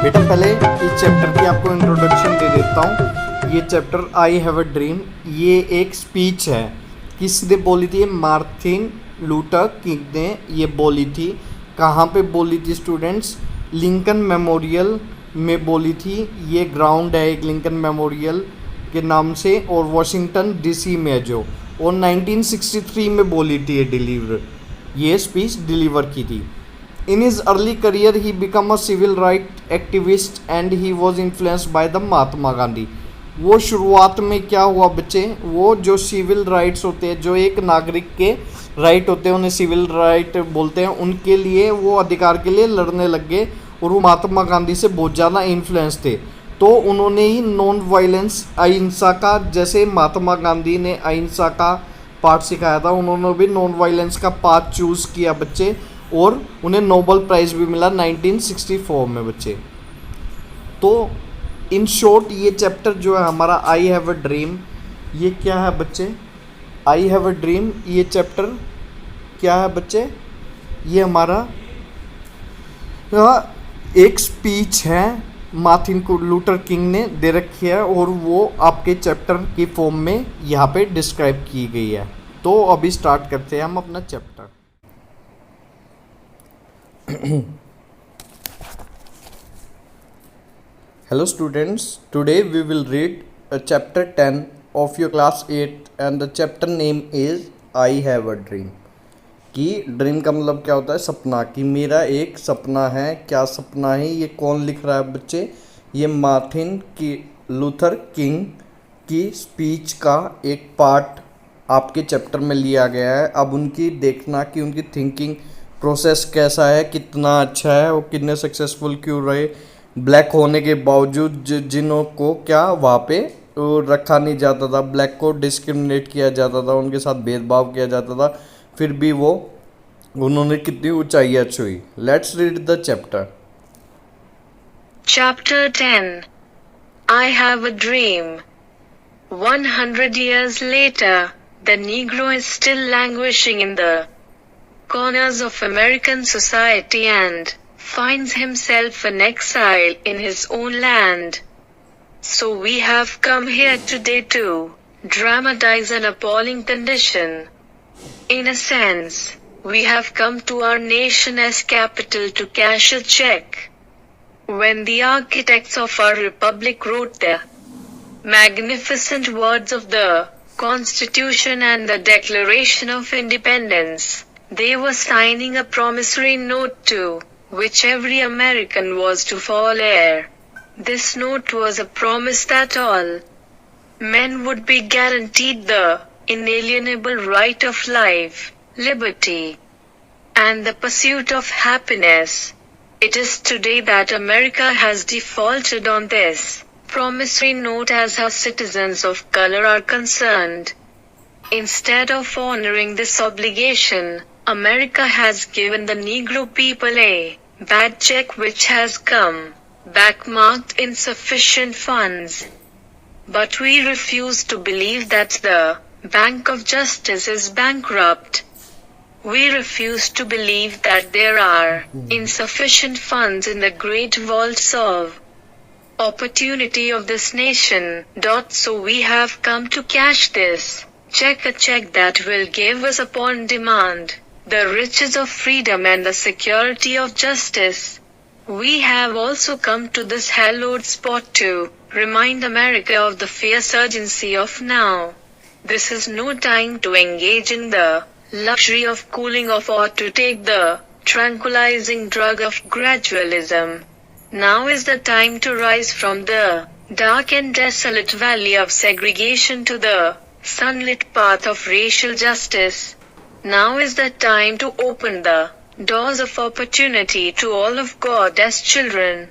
बेटा पहले इस चैप्टर की आपको इंट्रोडक्शन दे देता हूँ। ये chapter I have a dream, ये एक स्पीच है। किसने बोली थी? मार्टिन लूथर किंग ने ये बोली थी। कहाँ पे बोली थी स्टूडेंट्स? लिंकन मेमोरियल में बोली थी। ये ग्राउंड है एक लिंकन मेमोरियल के नाम से, और वॉशिंगटन डीसी में जो, और 1963 में बोली थी ये स्पीच डिलीवर की थी। In his early career, he became a civil rights activist and he was influenced by the Mahatma Gandhi. वो शुरुआत में क्या हुआ बच्चे? वो जो सिविल राइट्स होते हैं, जो एक नागरिक के राइट होते हैं, उन्हें सिविल राइट बोलते हैं, उनके लिए वो अधिकार के लिए लड़ने लग गए, और वो महात्मा गांधी से बहुत ज़्यादा इन्फ्लुएंस थे। तो उन्होंने ही नॉन वायलेंस, अहिंसा का, जैसे महात्मा गांधी ने अहिंसा का पाठ सिखाया था, उन्होंने भी नॉन वायलेंस का पाथ चूज़ किया बच्चे, और उन्हें नोबेल प्राइज़ भी मिला 1964 में बच्चे। तो इन शॉर्ट ये चैप्टर जो है हमारा आई हैव अ ड्रीम, ये क्या है बच्चे? आई हैव अ ड्रीम ये चैप्टर क्या है बच्चे? ये हमारा एक स्पीच है मार्टिन लूथर किंग ने दे रखी है, और वो आपके चैप्टर की फॉर्म में यहाँ पे डिस्क्राइब की गई है। तो अभी स्टार्ट करते हैं हम अपना chapter. Hello students, today we will read chapter 10 of your class 8 and the chapter name is I have a dream। कि ड्रीम का मतलब क्या होता है? सपना। कि मेरा एक सपना है। क्या सपना है? ये कौन लिख रहा है बच्चे? ये मार्टिन लूथर किंग की स्पीच का एक पार्ट आपके चैप्टर में लिया गया है। अब उनकी देखना कि उनकी थिंकिंग प्रोसेस कैसा है, कितना अच्छा है, वो कितने सक्सेसफुल क्यों रहे, ब्लैक होने के बावजूद जिन्हों को क्या वहाँ पे रखा नहीं जाता था, ब्लैक को डिस्क्रिमिनेट किया जाता था, उनके साथ भेदभाव किया जाता था, फिर भी उन्होंने कितनी ऊंचाइयाँ छुई। Let's read the chapter. Chapter 10 I have a dream। 100 years later, the Negro is still languishing in the corners of American society and finds himself an exile in his own land. So we have come here today to dramatize an appalling condition. In a sense, we have come to our nation as capital to cash a check. When the architects of our republic wrote the magnificent words of the Constitution and the Declaration of Independence, they were signing a promissory note to which every American was to fall heir. This note was a promise that all men would be guaranteed the inalienable right of life, liberty, and the pursuit of happiness. It is today that America has defaulted on this promissory note as her citizens of color are concerned. Instead of honoring this obligation, America has given the Negro people a bad check which has come back marked insufficient funds. But we refuse to believe that the Bank of Justice is bankrupt. We refuse to believe that there are insufficient funds in the great vaults of opportunity of this nation. So we have come to cash this check, a check that will give us upon demand the riches of freedom and the security of justice. We have also come to this hallowed spot to remind America of the fierce urgency of now. This is no time to engage in the luxury of cooling off or to take the tranquilizing drug of gradualism. Now is the time to rise from the dark and desolate valley of segregation to the sunlit path of racial justice. Now is the time to open the doors of opportunity to all of God as children.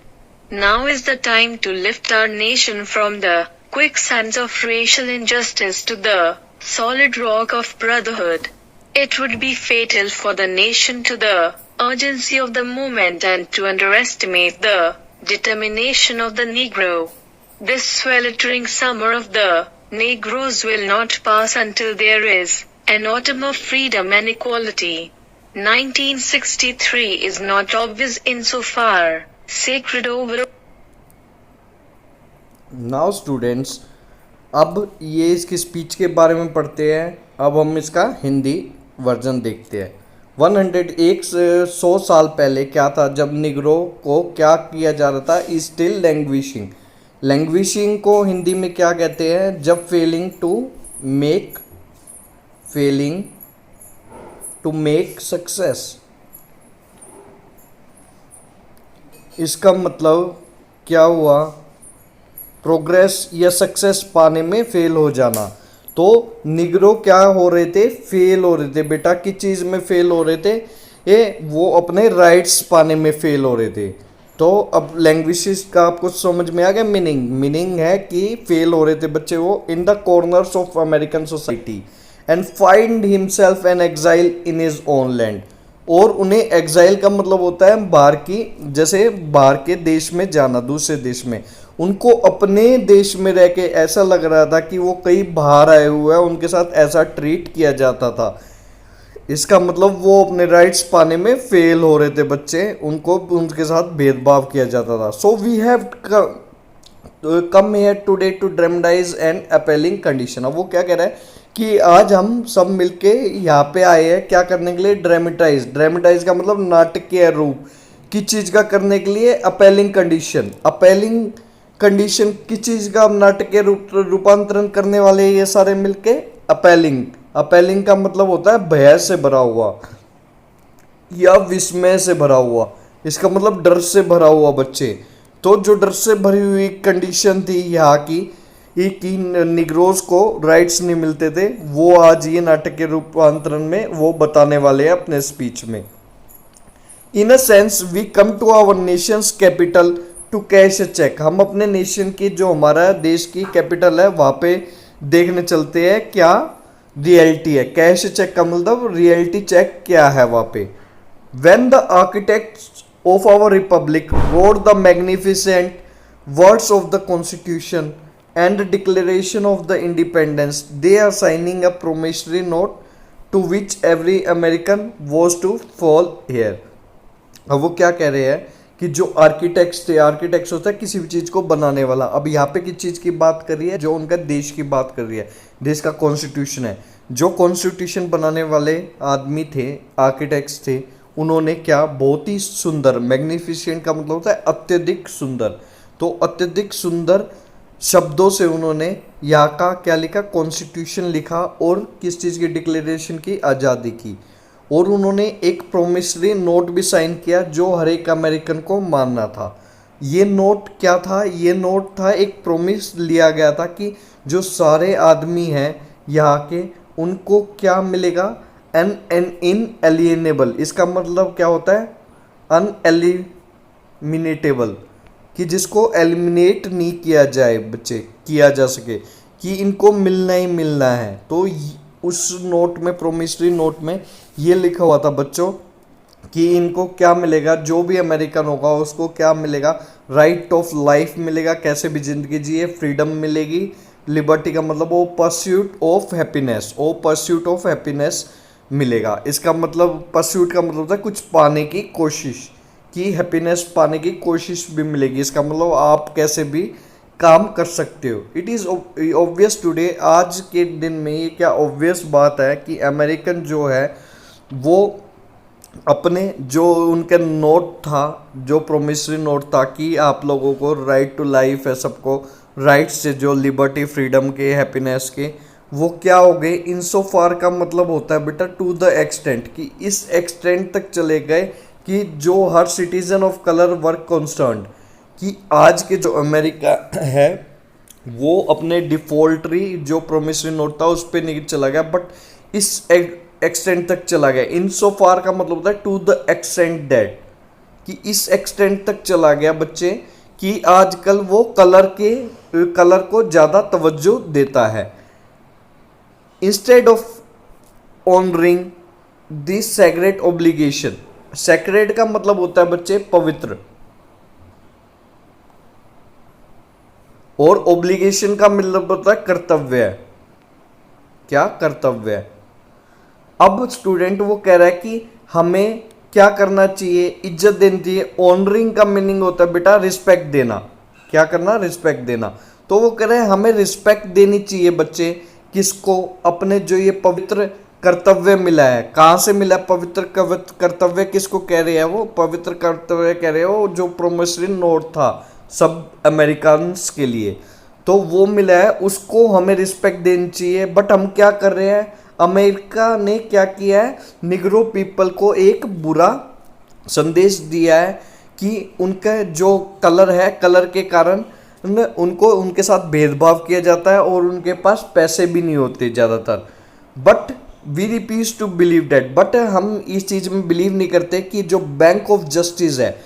Now is the time to lift our nation from the quicksands of racial injustice to the solid rock of brotherhood. It would be fatal for the nation to the urgency of the moment and to underestimate the determination of the Negro. This sweltering summer of the Negroes will not pass until there is an autumn of freedom and equality. 1963 is not obvious insofar sacred over now students, अब ये इसकी speech के बारे में पढ़ते हैं। अब हम इसका हिंदी वर्जन देखते हैं। 100 साल पहले क्या था जब निग्रो को क्या किया जा रहा था? Still languishing. लैंग्विशिंग को हिंदी में क्या कहते हैं? जब फेलिंग टू मेक सक्सेस। इसका मतलब क्या हुआ? प्रोग्रेस या सक्सेस पाने में फेल हो जाना। तो निग्रो क्या हो रहे थे? फेल हो रहे थे। बेटा किस चीज़ में फेल हो रहे थे? वो अपने राइट्स पाने में फेल हो रहे थे। तो अब लैंग्वेजेस का आपको समझ में आ गया मीनिंग है कि फेल हो रहे थे बच्चे वो in the corners of American society and find himself an exile in his own land. और उन्हें एग्जाइल का मतलब होता है बाहर की, जैसे बाहर के देश में जाना, दूसरे देश में। उनको अपने देश में रह के ऐसा लग रहा था कि वो कहीं बाहर आए हुए हैं, उनके साथ ऐसा ट्रीट किया जाता था। इसका मतलब वो अपने राइट्स पाने में फेल हो रहे थे बच्चे, उनको उनके साथ भेदभाव किया जाता था। So we have come here today to dramatize an appalling condition. अब वो क्या कह रहा है कि आज हम सब मिलके यहाँ पे आए हैं क्या करने के लिए? ड्रामेटाइज का मतलब नाटकीय रूप। किस चीज़ का करने के लिए? अपीलिंग कंडीशन किस चीज़ का नाटकीय रूपांतरण करने वाले ये सारे मिलके? अपीलिंग का मतलब होता है भय से भरा हुआ या विस्मय से भरा हुआ। इसका मतलब डर से भरा हुआ बच्चे। तो जो डर से भरी हुई कंडीशन थी यहाँ की कि निग्रोज को राइट्स नहीं मिलते थे, वो आज ये नाटक के रूपांतरण में वो बताने वाले हैं अपने स्पीच में। In a sense we come to our nation's capital to cash a check. हम अपने नेशन की, जो हमारा देश की कैपिटल है, वहाँ पे देखने चलते हैं क्या रियलिटी है। कैश चेक का मतलब रियलिटी चेक क्या है वहाँ पे। When the architects of our republic wrote the magnificent words of the Constitution and the Declaration of the Independence, they are signing a promissory note to which every American was to fall here. अब वो क्या कह रहे हैं कि जो architects थे, architects होता है किसी भी चीज़ को बनाने वाला। अब यहाँ पे किस चीज़ की बात कर रही है? जो उनका देश की बात कर रही है, देश का कॉन्स्टिट्यूशन है। जो कॉन्स्टिट्यूशन बनाने वाले आदमी थे, आर्किटेक्ट्स थे, उन्होंने क्या बहुत ही सुंदर, मैग्निफिसेंट का मतलब होता है अत्यधिक सुंदर। तो अत्यधिक सुंदर शब्दों से उन्होंने यहाँ का क्या लिखा? कॉन्स्टिट्यूशन लिखा। और किस चीज़ की डिक्लेरेशन की? आज़ादी की। और उन्होंने एक प्रोमिसरी नोट भी साइन किया जो हर एक अमेरिकन को मानना था। ये नोट क्या था? ये नोट था, एक प्रोमिस लिया गया था कि जो सारे आदमी हैं यहाँ के, उनको क्या मिलेगा? एन इनएलिएनेबल। इसका मतलब क्या होता है? अनएलिमिनेटेबल, कि जिसको एलिमिनेट नहीं किया जाए बच्चे, किया जा सके, कि इनको मिलना ही मिलना है। तो उस नोट में, प्रोमिसरी नोट में ये लिखा हुआ था बच्चों कि इनको क्या मिलेगा? जो भी अमेरिकन होगा उसको क्या मिलेगा? राइट ऑफ लाइफ मिलेगा, कैसे भी जिंदगी जिए, फ्रीडम मिलेगी। लिबर्टी का मतलब वो परस्यूट ऑफ हैप्पीनेस मिलेगा। इसका मतलब परस्यूट का मतलब होता है कुछ पाने की कोशिश, कि हैप्पीनेस पाने की कोशिश भी मिलेगी। इसका मतलब आप कैसे भी काम कर सकते हो। इट इज़ ऑब्वियस टुडे, आज के दिन में ये क्या ऑब्वियस बात है कि अमेरिकन जो है वो अपने, जो उनका नोट था, जो प्रोमिसरी नोट था कि आप लोगों को राइट टू लाइफ है, सबको राइट्स से, जो लिबर्टी, फ्रीडम के, हैप्पीनेस के, वो क्या हो गए? इनसोफार का मतलब होता है बेटा टू द एक्सटेंट, कि इस एक्सटेंट तक चले गए कि जो हर citizen of colour work concerned, कि आज के जो अमेरिका है वो अपने डिफॉल्टरी जो प्रोमिसरी नोट था उस पर नहीं चला गया, बट इस एक्सटेंट तक चला गया। इनसोफार का मतलब होता है टू द एक्सटेंट दैट, कि इस एक्सटेंट तक चला गया बच्चे कि आजकल वो कलर को ज़्यादा तवज्जो देता है। Instead of honouring this sacred obligation. Sacred का मतलब होता है बच्चे पवित्र, और ऑब्लिगेशन का मतलब होता है कर्तव्य। क्या? कर्तव्य। अब स्टूडेंट वो कह रहा है कि हमें क्या करना चाहिए? इज्जत देनी चाहिए। ऑनरिंग का मीनिंग होता है बेटा रिस्पेक्ट देना। क्या करना? रिस्पेक्ट देना। तो वो कह रहे हैं हमें रिस्पेक्ट देनी चाहिए बच्चे, किसको, अपने जो ये पवित्र कर्तव्य मिला है। कहाँ से मिला पवित्र कर्तव्य, किसको कह रहे हैं वो पवित्र कर्तव्य कह रहे हो, जो प्रोमिसरी नोट था सब अमेरिकन्स के लिए, तो वो मिला है, उसको हमें रिस्पेक्ट देनी चाहिए। बट हम क्या कर रहे हैं, अमेरिका ने क्या किया है, निग्रो पीपल को एक बुरा संदेश दिया है कि उनका जो कलर है, कलर के कारण उनको उनके साथ भेदभाव किया जाता है और उनके पास पैसे भी नहीं होते ज़्यादातर। But we refuse to believe that, but हम इस चीज़ में बिलीव नहीं करते कि जो बैंक ऑफ जस्टिस है,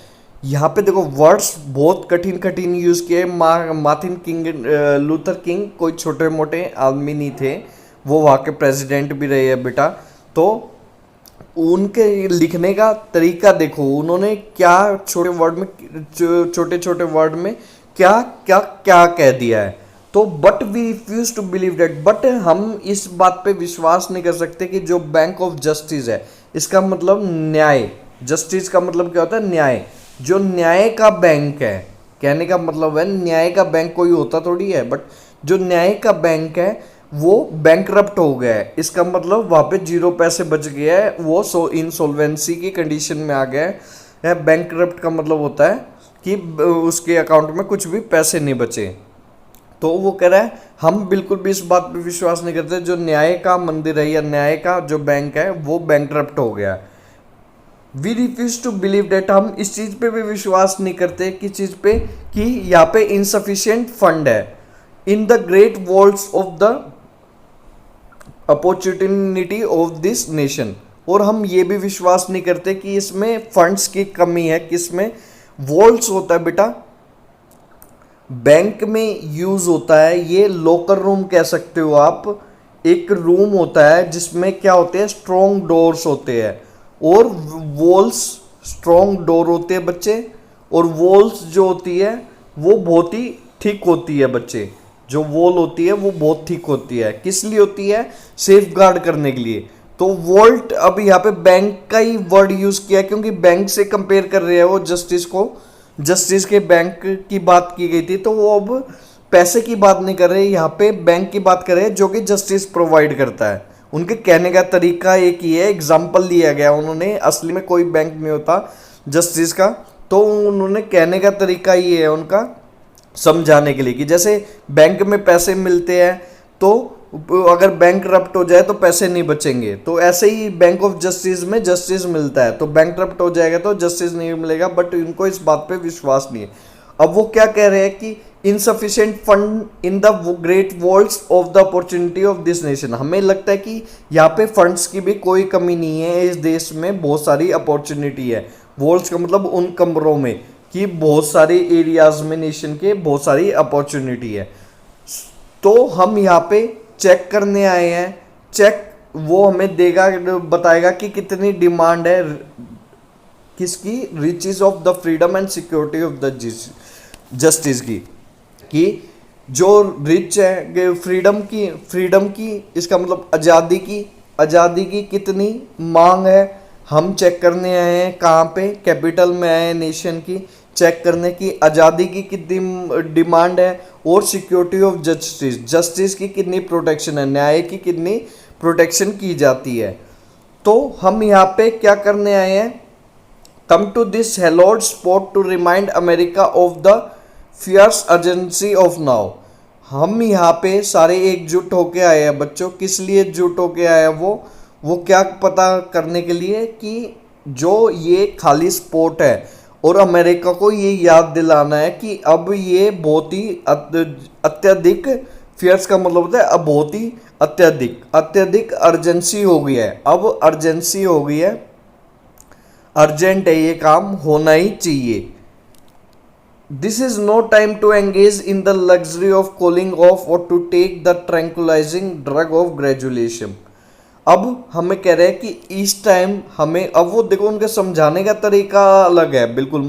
यहाँ पे देखो वर्ड्स बहुत कठिन कठिन यूज़ किए। मार्टिन किंग लूथर किंग कोई छोटे मोटे आदमी नहीं थे, वो वहाँ के प्रेसिडेंट भी रहे हैं बेटा। तो उनके लिखने का तरीका देखो, उन्होंने क्या छोटे छोटे वर्ड में क्या क्या क्या कह दिया है। तो but we refuse to believe that, but हम इस बात पे विश्वास नहीं कर सकते कि जो बैंक ऑफ जस्टिस है, इसका मतलब न्याय, जस्टिस का मतलब क्या होता है, न्याय। जो न्याय का बैंक है, कहने का मतलब है न्याय का बैंक कोई होता थोड़ी है, बट जो न्याय का बैंक है वो बैंकरप्ट हो गया है। इसका मतलब वहाँ पे 0 पैसे बच गया है, वो इंसॉल्वेंसी की कंडीशन में आ गया है। बैंकरप्ट का मतलब होता है कि उसके अकाउंट में कुछ भी पैसे नहीं बचे। तो वो कह रहा है हम बिल्कुल भी इस बात पे विश्वास नहीं करते, जो न्याय का मंदिर है या न्याय का जो बैंक है वो बैंकरप्ट हो गया। We refuse to believe that, हम इस चीज़ पे भी विश्वास नहीं करते, किस चीज़ पे, कि यहाँ पे इनसफिशिएंट फंड है in the great walls of the opportunity of this nation. और हम ये भी विश्वास नहीं करते कि इसमें फंड्स की कमी है। किसमें, वॉल्स होता है बेटा, बैंक में यूज होता है, ये लॉकर रूम कह सकते हो आप। एक रूम होता है जिसमें क्या होते हैं, स्ट्रॉन्ग डोर्स होते हैं, और वॉल्स स्ट्रॉन्ग डोर होते हैं बच्चे, और वॉल्स जो होती है वो बहुत ही थिक होती है बच्चे। जो वॉल होती है वो बहुत थिक होती है, किस लिए होती है, सेफ गार्ड करने के लिए। तो वॉल्ट, अब यहाँ पे बैंक का ही वर्ड यूज किया क्योंकि बैंक से कंपेयर कर रहे हैं वो जस्टिस को, जस्टिस के बैंक की बात की गई थी, तो वो अब पैसे की बात नहीं कर रहे, यहाँ पे बैंक की बात कर रहे हैं जो कि जस्टिस प्रोवाइड करता है। उनके कहने का तरीका एक ही है, एग्जाम्पल लिया गया उन्होंने, असली में कोई बैंक नहीं होता जस्टिस का, तो उन्होंने कहने का तरीका ये है उनका समझाने के लिए कि जैसे बैंक में पैसे मिलते हैं, तो अगर बैंक करप्ट हो जाए तो पैसे नहीं बचेंगे, तो ऐसे ही बैंक ऑफ जस्टिस में जस्टिस मिलता है, तो बैंक करप्ट हो जाएगा तो जस्टिस नहीं मिलेगा। बट इनको इस बात पे विश्वास नहीं है। अब वो क्या कह रहे हैं कि insufficient fund in the great walls of the opportunity of this nation. हमें लगता है कि यहाँ पे फंड्स की भी कोई कमी नहीं है, इस देश में बहुत सारी अपॉर्चुनिटी है। वॉल्स का मतलब उन कमरों में कि बहुत सारे एरियाज में नेशन के बहुत सारी अपॉर्चुनिटी है। तो हम यहाँ पे चेक करने आए हैं, चेक वो हमें देगा, बताएगा कि कितनी डिमांड है किसकी, riches of the freedom and security of the justice की, कि जो रिच है फ्रीडम की इसका मतलब आज़ादी की कितनी मांग है। हम चेक करने आए हैं कहाँ पे, कैपिटल में आए हैं नेशन की, चेक करने की आज़ादी की कितनी डिमांड है, और सिक्योरिटी ऑफ जस्टिस की कितनी प्रोटेक्शन है, न्याय की कितनी प्रोटेक्शन की जाती है। तो हम यहाँ पे क्या करने आए हैं, come to this hallowed spot to remind America of the fierce urgency of now. हम यहाँ पे सारे एकजुट होके आए हैं बच्चों, किस लिए एकजुट होके आए हैं, वो क्या पता करने के लिए कि जो ये खाली स्पॉट है, और अमेरिका को ये याद दिलाना है कि अब ये बहुत ही अत्यधिक, फियर्स का मतलब होता है अब बहुत ही अत्यधिक अर्जेंसी हो गई है। अब अर्जेंसी हो गई है, अर्जेंट है, ये काम होना ही चाहिए। This is no time to engage in the luxury of cooling off or to take the tranquillising drug of gradualism. अब हमें कह रहे हैं कि इस टाइम हमें, अब वो देखो उनके समझाने का तरीका अलग है बिल्कुल,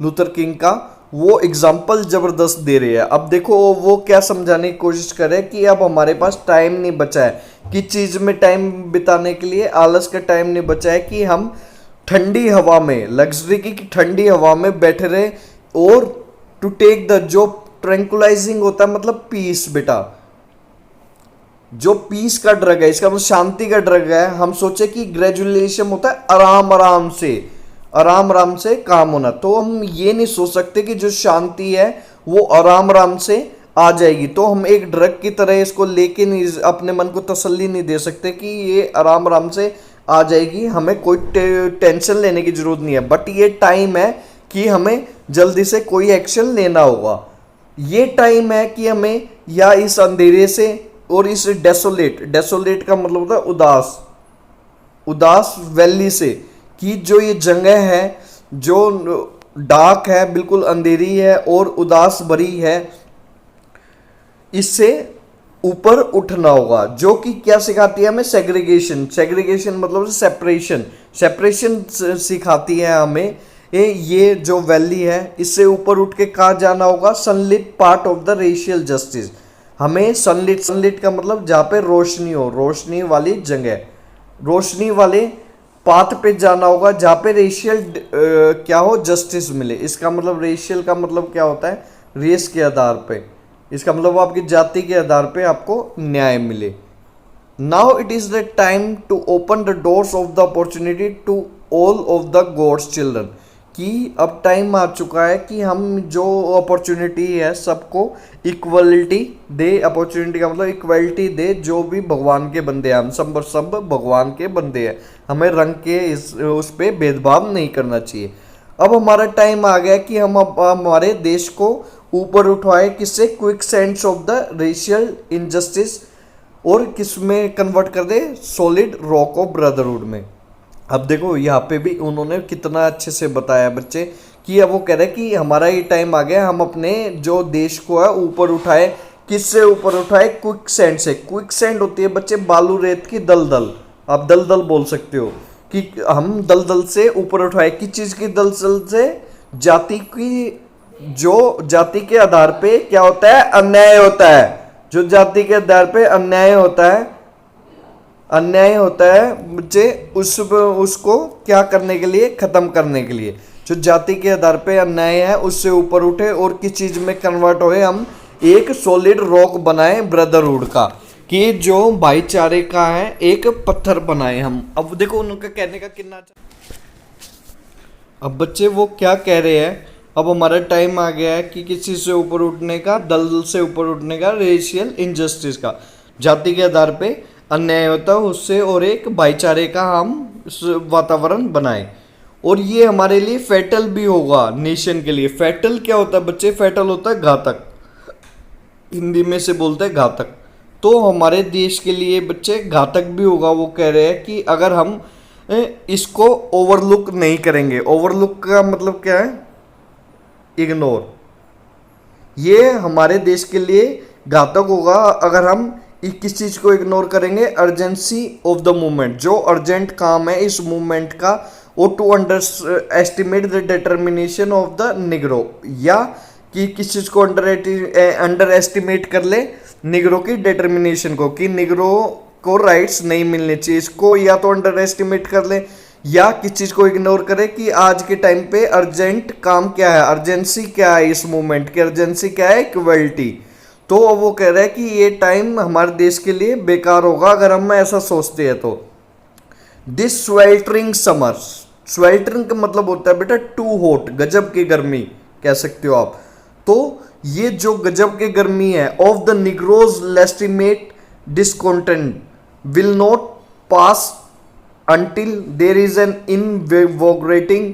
लूथर किंग का वो एग्जाम्पल ज़बरदस्त दे रहे हैं। अब देखो वो क्या समझाने की कोशिश कर रहे हैं कि अब हमारे पास टाइम नहीं बचा है, किस चीज़ में टाइम बिताने के लिए, आलस का टाइम नहीं बचा है कि हम ठंडी हवा में, लग्जरी की ठंडी हवा में बैठे रहे, और टू टेक द जो ट्रैंकुलाइजिंग होता है मतलब पीस बेटा, जो पीस का ड्रग है, इसका मतलब शांति का ड्रग है। हम सोचे कि ग्रेजुलेशन होता है आराम आराम से काम होना, तो हम ये नहीं सोच सकते कि जो शांति है वो आराम आराम से आ जाएगी। तो हम एक ड्रग की तरह इसको लेके नहीं, अपने मन को तसल्ली नहीं दे सकते कि ये आराम आराम से आ जाएगी, हमें कोई टेंशन लेने की जरूरत नहीं है। बट ये टाइम है कि हमें जल्दी से कोई एक्शन लेना होगा। ये टाइम है कि हमें या इस अंधेरे से और इस डेसोलेट का मतलब होता है उदास वैली से, कि जो ये जगह है जो डार्क है, बिल्कुल अंधेरी है और उदास भरी है, इससे ऊपर उठना होगा। जो कि क्या सिखाती है हमें? सेग्रीगेशन मतलब सेपरेशन सिखाती है हमें। ये जो वैली है इससे ऊपर उठ के कहाँ जाना होगा? Sunlit part of the racial justice. हमें सनलिट का मतलब जहाँ पे रोशनी हो, रोशनी वाली जगह, रोशनी वाले पाथ पे जाना होगा जहाँ पे रेशियल क्या हो? जस्टिस मिले। इसका मतलब रेशियल का मतलब क्या होता है? रेस के आधार पे, इसका मतलब आपकी जाति के आधार पे आपको न्याय मिले। Now it is the time to open the doors of the opportunity to all of the God's children, कि अब टाइम आ चुका है कि हम जो अपॉर्चुनिटी है सबको इक्वलिटी दे। अपॉर्चुनिटी का मतलब इक्वलिटी दे, जो भी भगवान के बंदे हैं, हम सब भगवान के बंदे हैं, हमें रंग के उस पर भेदभाव नहीं करना चाहिए। अब हमारा टाइम आ गया कि हम अब हमारे देश को ऊपर उठवाए, किससे? Quick sense of the racial injustice, और किस में कन्वर्ट कर दे? सॉलिड रॉक ऑफ ब्रदरहुड में। अब देखो यहाँ पे भी उन्होंने कितना अच्छे से बताया बच्चे, कि अब वो कह रहे हैं कि हमारा ये टाइम आ गया, हम अपने जो देश को है ऊपर उठाए। किससे ऊपर उठाए? क्विक सैंड से। क्विक सैंड होती है बच्चे बालू रेत की दलदल, आप दलदल बोल सकते हो, कि हम दलदल से ऊपर उठाए। किस चीज़ की दलदल से? जाति की, जो जाति के आधार पे क्या होता है? अन्याय होता है। जो जाति के आधार पे अन्याय होता है बच्चे, उसको क्या करने के लिए? खत्म करने के लिए। जो जाति के आधार पे अन्याय है उससे ऊपर उठे और किस चीज में कन्वर्ट होए? हम एक सॉलिड रॉक बनाए ब्रदरहुड का, कि जो भाईचारे का है एक पत्थर बनाए हम। अब देखो उनका कहने का कितना। अब बच्चे वो क्या कह रहे हैं? अब हमारा टाइम आ गया है कि किसी से ऊपर उठने का, दलदल से ऊपर उठने का, रेशियल इनजस्टिस का, जाति के आधार पे अन्याय होता है उससे, और एक भाईचारे का हम वातावरण बनाए। और ये हमारे लिए फैटल भी होगा, नेशन के लिए। फैटल क्या होता है बच्चे? फैटल होता है घातक, हिंदी में से बोलते हैं घातक। तो हमारे देश के लिए बच्चे घातक भी होगा। वो कह रहे हैं कि अगर हम इसको ओवरलुक नहीं करेंगे। ओवरलुक का मतलब क्या है? इग्नोर। ये हमारे देश के लिए घातक होगा अगर हम किस चीज को इग्नोर करेंगे? अर्जेंसी ऑफ द मूवमेंट, जो अर्जेंट काम है इस मूवमेंट का, और to estimate the determination of the Negro, या कि किस चीज को अंडर एस्टिमेट कर ले? निग्रो की डिटर्मिनेशन को, कि निग्रो को राइट्स नहीं मिलने चाहिए, इसको या तो अंडर एस्टिमेट कर ले, या किस चीज को इग्नोर करे कि आज के टाइम पे अर्जेंट काम क्या है, अर्जेंसी क्या है इस मूवमेंट की? अर्जेंसी क्या है? इक्वलिटी। तो वो कह रहा है कि ये टाइम हमारे देश के लिए बेकार होगा अगर हम ऐसा सोचते हैं। तो दिस स्वेल्टरिंग समर, स्वेल्टरिंग का मतलब होता है बेटा टू हॉट, गजब की गर्मी कह सकते हो आप। तो ये जो गजब की गर्मी है of the Negroes legitimate discontent will not pass until there is an invigorating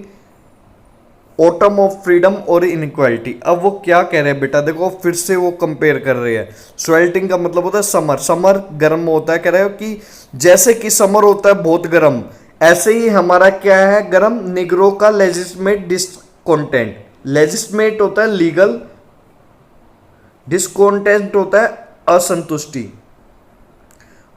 autumn of freedom और inequality। अब वो क्या कह रहे हैं बेटा? देखो फिर से वो कंपेयर कर रहे हैं। स्वेल्टिंग का मतलब होता है समर, समर गर्म होता है। कह रहे हो कि जैसे कि समर होता है बहुत गर्म, ऐसे ही हमारा क्या है? गर्म। निग्रो का लेजिस्मेट डिस्कॉन्टेंट, लेजिस्मेट होता है लीगल, डिस्कॉन्टेंट होता है असंतुष्टि।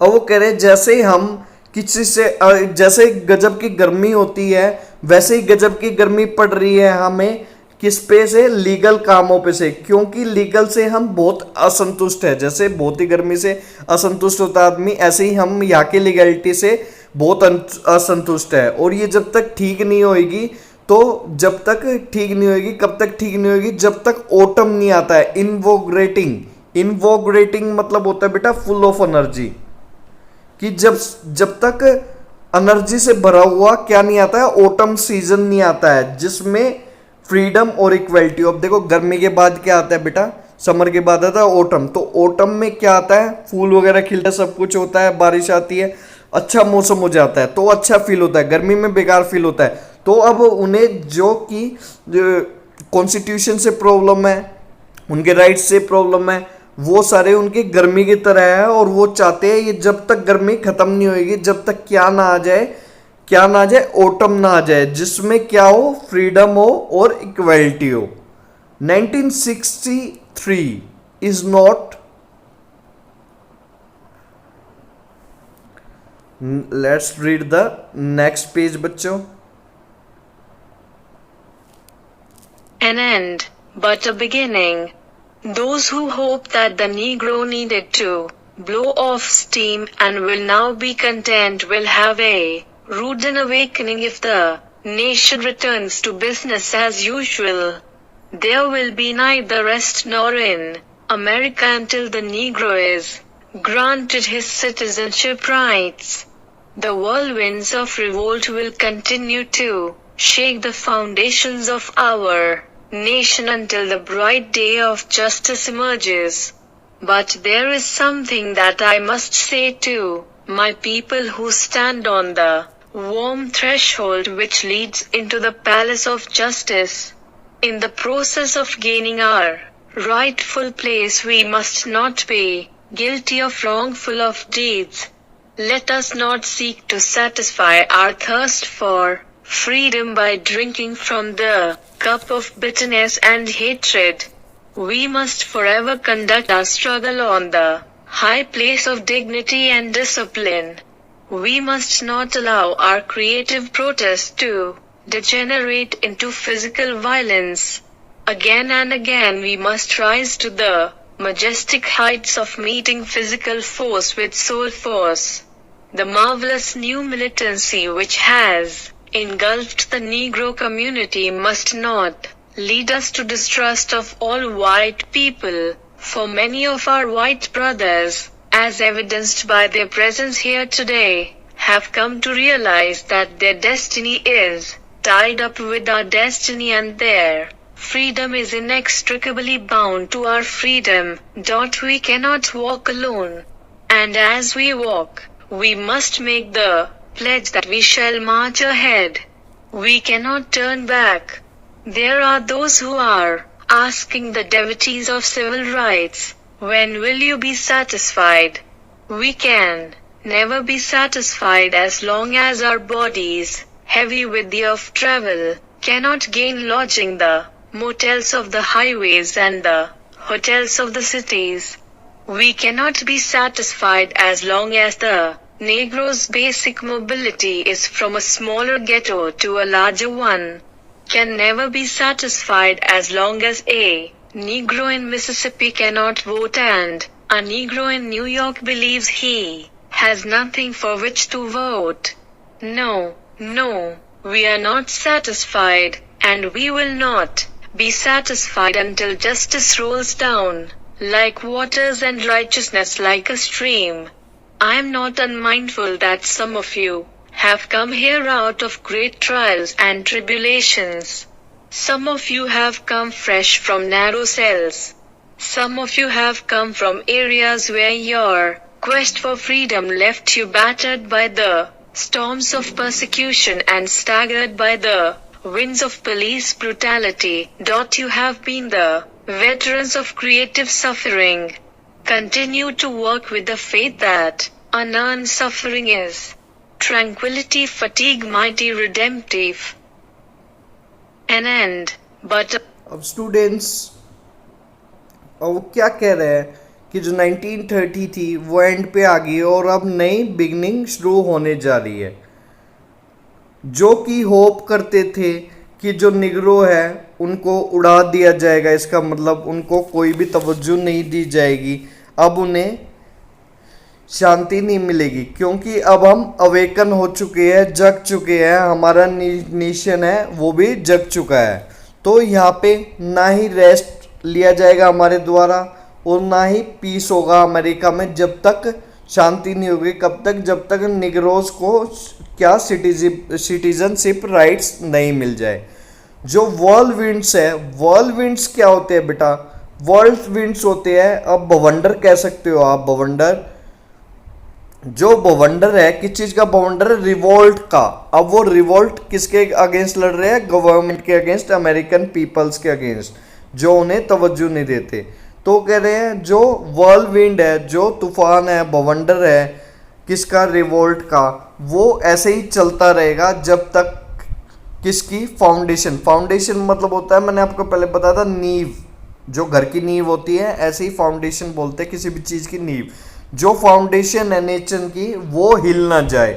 अब वो कह रहे हैं जैसे ही हम किसी से, जैसे गजब की गर्मी होती है वैसे ही गजब की गर्मी पड़ रही है हमें, किस पे से? लीगल कामों पे से, क्योंकि लीगल से हम बहुत असंतुष्ट है। जैसे बहुत ही गर्मी से असंतुष्ट होता आदमी, ऐसे ही हम यहाँ की लीगलिटी से बहुत असंतुष्ट है। और ये जब तक ठीक नहीं होएगी तो जब तक ठीक नहीं होगी, कब तक ठीक नहीं होगी, जब तक ऑटम नहीं आता है। इनवोग्रेटिंग मतलब होता है बेटा फुल ऑफ एनर्जी, कि जब तक एनर्जी से भरा हुआ क्या नहीं आता है, ऑटम सीजन नहीं आता है, जिसमें फ्रीडम और इक्वलिटी। अब देखो गर्मी के बाद क्या आता है बेटा, समर के बाद आता है ऑटम। तो ऑटम में क्या आता है, फूल वगैरह खिलता है, सब कुछ होता है, बारिश आती है, अच्छा मौसम हो जाता है, तो अच्छा फील होता है। गर्मी में बेकार फील होता है। तो अब उन्हें जो कि कॉन्स्टिट्यूशन से प्रॉब्लम है, उनके राइट्स से प्रॉब्लम है, वो सारे उनके गर्मी की तरह है, और वो चाहते हैं ये जब तक गर्मी खत्म नहीं होगी, जब तक क्या ना आ जाए, ऑटम ना आ जाए, जिसमें क्या हो, फ्रीडम हो और इक्वलिटी हो। 1963 is not, let's read the next page बच्चों। An end, but a beginning. Those who hope that the Negro needed to blow off steam and will now be content will have a rude awakening if the nation returns to business as usual. There will be neither rest nor in America until the Negro is granted his citizenship rights. The whirlwinds of revolt will continue to shake the foundations of our nation until the bright day of justice emerges. But there is something that I must say to my people who stand on the warm threshold which leads into the palace of justice. In the process of gaining our rightful place, we must not be guilty of wrongful of deeds. Let us not seek to satisfy our thirst for freedom by drinking from the cup of bitterness and hatred. We must forever conduct our struggle on the high place of dignity and discipline. We must not allow our creative protest to degenerate into physical violence. Again and again we must rise to the majestic heights of meeting physical force with soul force. The marvelous new militancy which has engulfed the Negro community must not lead us to distrust of all white people, for many of our white brothers, as evidenced by their presence here today, have come to realize that their destiny is tied up with our destiny and their freedom is inextricably bound to our freedom. We cannot walk alone. And as we walk, we must make the pledge that we shall march ahead. We cannot turn back. There are those who are asking the devotees of civil rights, when will you be satisfied? We can never be satisfied as long as our bodies, heavy with the of travel, cannot gain lodging the motels of the highways and the hotels of the cities. We cannot be satisfied as long as the Negro's basic mobility is from a smaller ghetto to a larger one. Can never be satisfied as long as a Negro in Mississippi cannot vote and a Negro in New York believes he has nothing for which to vote. No, we are not satisfied, and we will not be satisfied until justice rolls down like waters and righteousness like a stream. I am not unmindful that some of you have come here out of great trials and tribulations. Some of you have come fresh from narrow cells. Some of you have come from areas where your quest for freedom left you battered by the storms of persecution and staggered by the winds of police brutality. You have been the veterans of creative suffering. Continue to work with the faith that unearned suffering is tranquility, fatigue, mighty redemptive. An end, but अब students, अब वो क्या कह रहे हैं कि जो 1930 थी वो एंड पे आ गई है और अब नई बिगनिंग शुरू होने जा रही है। जो कि होप करते थे कि जो निग्रो है उनको उड़ा दिया जाएगा, इसका मतलब उनको कोई भी तवज्जो नहीं दी जाएगी, अब उन्हें शांति नहीं मिलेगी, क्योंकि अब हम अवेकन हो चुके हैं, जग चुके हैं, हमारा नेशन है वो भी जग चुका है। तो यहाँ पे ना ही रेस्ट लिया जाएगा हमारे द्वारा और ना ही पीस होगा अमेरिका में जब तक शांति नहीं होगी। कब तक? जब तक निग्रोस को क्या सिटीजनशिप राइट्स नहीं मिल जाए। जो वर्ल्ड विंड्स है, वर्ल्ड विंड्स क्या होते हैं बेटा? वर्ल्ड विंड्स होते हैं, अब बवंडर कह सकते हो आप, बवंडर। जो बवंडर है, किस चीज का बवंडर है? रिवोल्ट का। अब वो रिवोल्ट किसके अगेंस्ट लड़ रहे हैं? गवर्नमेंट के अगेंस्ट, अमेरिकन पीपल्स के अगेंस्ट, जो उन्हें तवज्जो नहीं देते। तो कह रहे हैं जो वर्ल्ड विंड है, जो तूफान है, बवंडर है, किसका? रिवोल्ट का। वो ऐसे ही चलता रहेगा जब तक किसकी? फाउंडेशन। फाउंडेशन मतलब होता है, मैंने आपको पहले बताया था, नींव। जो घर की नींव होती है, ऐसे ही फाउंडेशन बोलते हैं किसी भी चीज की नींव। जो फाउंडेशन है नेचर की, वो हिल ना जाए,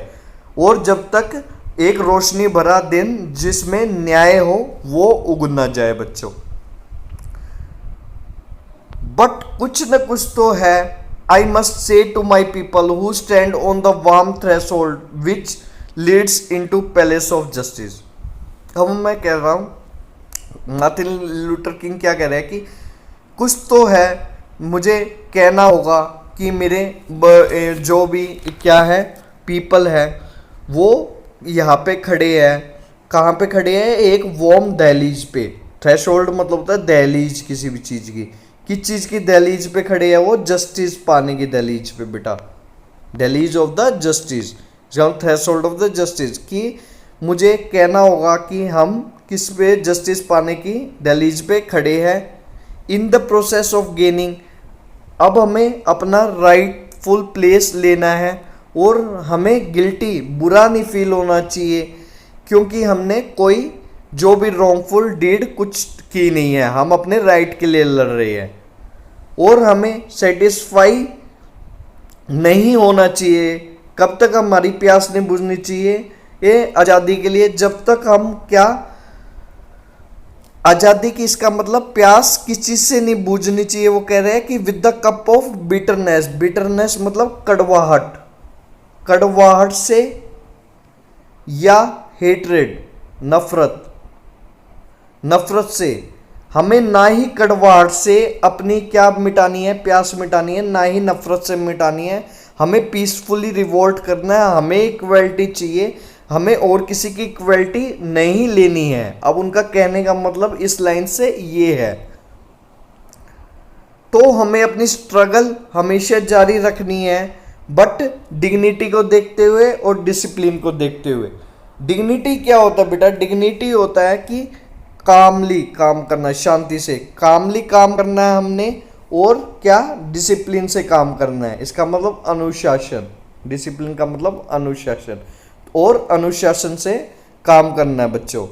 और जब तक एक रोशनी भरा दिन जिसमें न्याय हो वो उग ना जाए बच्चों। बट कुछ न कुछ तो है। I must say to my people who stand on the warm threshold which leads into palace of justice. अब मैं कह रहा हूं, मार्टिन लूथर किंग क्या कह रहे हैं कि कुछ तो है, मुझे कहना होगा कि मेरे जो भी क्या है पीपल है वो यहाँ पे खड़े हैं। कहाँ पे खड़े हैं? एक वार्म दहलीज पे। थ्रेशोल्ड मतलब होता है दहलीज किसी भी चीज़ की। किस चीज़ की दहलीज पे खड़े हैं वो? जस्टिस पाने की दहलीज पे बेटा, दहलीज of the justice, threshold of the justice. कि मुझे कहना होगा कि हम किस पे? जस्टिस पाने की दहलीज पे खड़े हैं। In the process of gaining, अब हमें अपना राइटफुल प्लेस लेना है, और हमें गिल्टी, बुरा नहीं फील होना चाहिए, क्योंकि हमने कोई जो भी रॉन्गफुल डीड कुछ की नहीं है, हम अपने राइट के लिए लड़ रहे हैं। और हमें सेटिस्फाई नहीं होना चाहिए। कब तक? हमारी प्यास नहीं बुझनी चाहिए ये आज़ादी के लिए, जब तक हम क्या? आज़ादी की, इसका मतलब प्यास किस चीज़ से नहीं बूझनी चाहिए। वो कह रहे हैं कि with the cup of bitterness. Bitterness मतलब कड़वाहट, कड़वाहट से, या हेट्रेड, नफरत, नफरत से। हमें ना ही कड़वाहट से अपनी क्या मिटानी है? प्यास मिटानी है, ना ही नफरत से मिटानी है। हमें पीसफुली रिवोल्ट करना है, हमें इक्वलिटी चाहिए, हमें और किसी की इक्वलिटी नहीं लेनी है। अब उनका कहने का मतलब इस लाइन से ये है। तो हमें अपनी स्ट्रगल हमेशा जारी रखनी है, बट डिग्निटी को देखते हुए और डिसिप्लिन को देखते हुए। डिग्निटी क्या होता है बेटा? डिग्निटी होता है कि कामली काम करना, शांति से कामली काम करना है हमने, और क्या? डिसिप्लिन से काम करना है। इसका मतलब अनुशासन। डिसिप्लिन का मतलब अनुशासन, और अनुशासन से काम करना है बच्चों।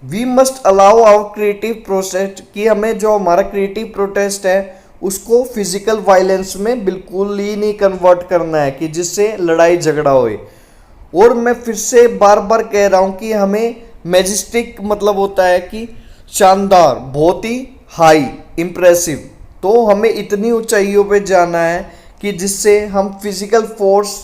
We must allow our creative process, कि हमें जो हमारा क्रिएटिव प्रोटेस्ट है उसको फिजिकल वायलेंस में बिल्कुल ही नहीं कन्वर्ट करना है कि जिससे लड़ाई झगड़ा होए। और मैं फिर से बार बार कह रहा हूं कि हमें मैजेस्टिक मतलब होता है कि शानदार, बहुत ही हाई, इम्प्रेसिव। तो हमें इतनी ऊंचाइयों पे जाना है कि जिससे हम फिजिकल फोर्स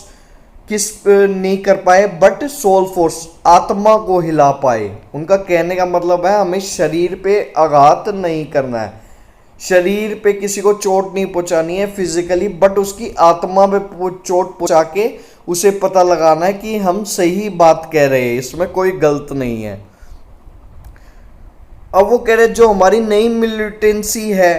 किस नहीं कर पाए, बट सोल फोर्स, आत्मा को हिला पाए। उनका कहने का मतलब है हमें शरीर पे आघात नहीं करना है, शरीर पे किसी को चोट नहीं पहुंचानी है फिजिकली, बट उसकी आत्मा पे चोट पहुंचा के उसे पता लगाना है कि हम सही बात कह रहे हैं, इसमें कोई गलत नहीं है। अब वो कह रहे जो हमारी नई मिलिटेंसी है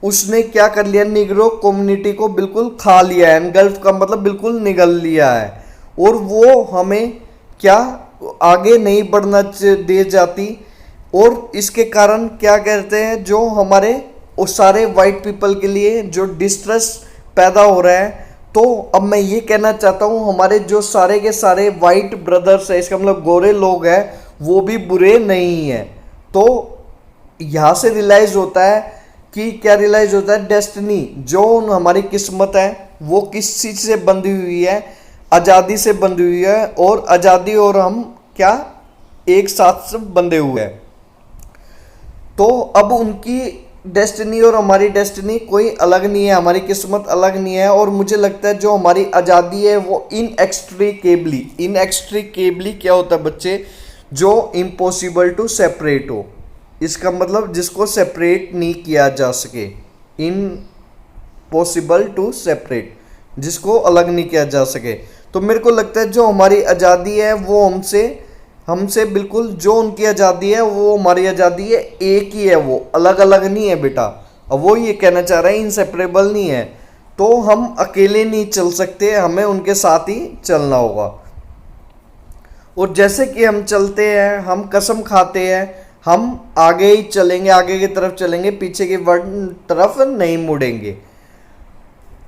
उसने क्या कर लिया? निग्रो कम्युनिटी को बिल्कुल खा लिया है, एनगल्फ का मतलब बिल्कुल निगल लिया है, और वो हमें क्या आगे नहीं बढ़ना दे जाती। और इसके कारण क्या कहते हैं, जो हमारे उस सारे वाइट पीपल के लिए जो डिस्ट्रेस पैदा हो रहा है। तो अब मैं ये कहना चाहता हूँ हमारे जो सारे के सारे वाइट ब्रदर्स है, इसका मतलब गोरे लोग हैं, वो भी बुरे नहीं हैं। तो यहाँ से रियलाइज होता है कि क्या रियलाइज होता है? डेस्टिनी, जो हमारी किस्मत है वो किस चीज से बंधी हुई है? आज़ादी से बंधी हुई है, और आज़ादी और हम क्या एक साथ से बंधे हुए हैं। तो अब उनकी डेस्टिनी और हमारी डेस्टिनी कोई अलग नहीं है, हमारी किस्मत अलग नहीं है। और मुझे लगता है जो हमारी आज़ादी है वो इनएक्सट्रिकेबली क्या होता है बच्चे, जो इम्पॉसिबल टू सेपरेट हो। इसका मतलब जिसको सेपरेट नहीं किया जा सके, इम्पॉसिबल टू सेपरेट, जिसको अलग नहीं किया जा सके। तो मेरे को लगता है जो हमारी आज़ादी है वो हमसे बिल्कुल, जो उनकी आज़ादी है वो हमारी आज़ादी है, एक ही है, वो अलग अलग नहीं है बेटा। अब वो ये कहना चाह रहा है इनसेपरेबल नहीं है, तो हम अकेले नहीं चल सकते, हमें उनके साथ ही चलना होगा। और जैसे कि हम चलते हैं, हम कसम खाते हैं, हम आगे ही चलेंगे, आगे की तरफ चलेंगे, पीछे की तरफ नहीं मुड़ेंगे।